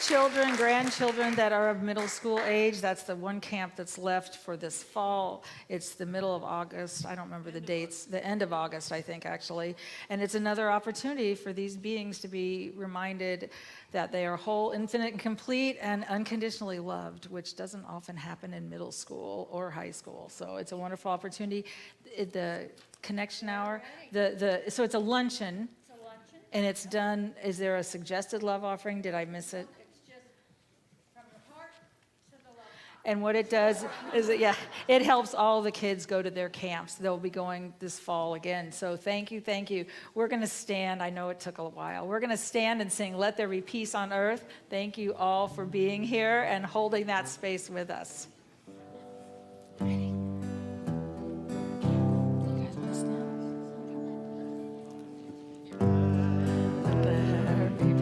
children, grandchildren that are of middle school age, that's the one camp that's left for this fall. It's the middle of August. I don't remember the dates. The end of August, I think, actually. And it's another opportunity for these beings to be reminded that they are whole, infinite, and complete, and unconditionally loved, which doesn't often happen in middle school or high school. So it's a wonderful opportunity. The Connection Hour, so it's a luncheon. And it's done, is there a suggested love offering? Did I miss it? It's just from the heart to the love heart. And what it does is, it helps all the kids go to their camps. They'll be going this fall again. So thank you, thank you. We're going to stand. I know it took a while. We're going to stand and sing Let There Be Peace on Earth. Thank you all for being here and holding that space with us. Ready?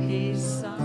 Peace on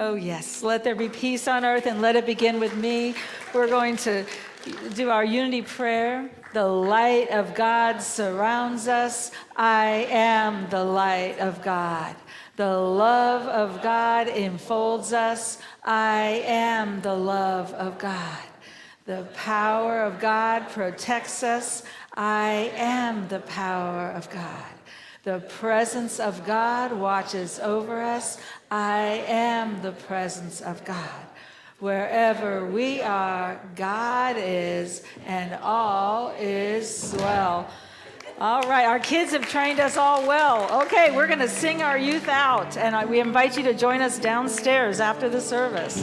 Oh, yes. Let there be peace on earth and let it begin with me. We're going to do our unity prayer. The light of God surrounds us. I am the light of God. The love of God enfolds us. I am the love of God. The power of God protects us. I am the power of God. The presence of God watches over us. I am the presence of God. Wherever we are, God is, and all is well. All right, our kids have trained us all well. Okay, we're going to sing our youth out, and we invite you to join us downstairs after the service.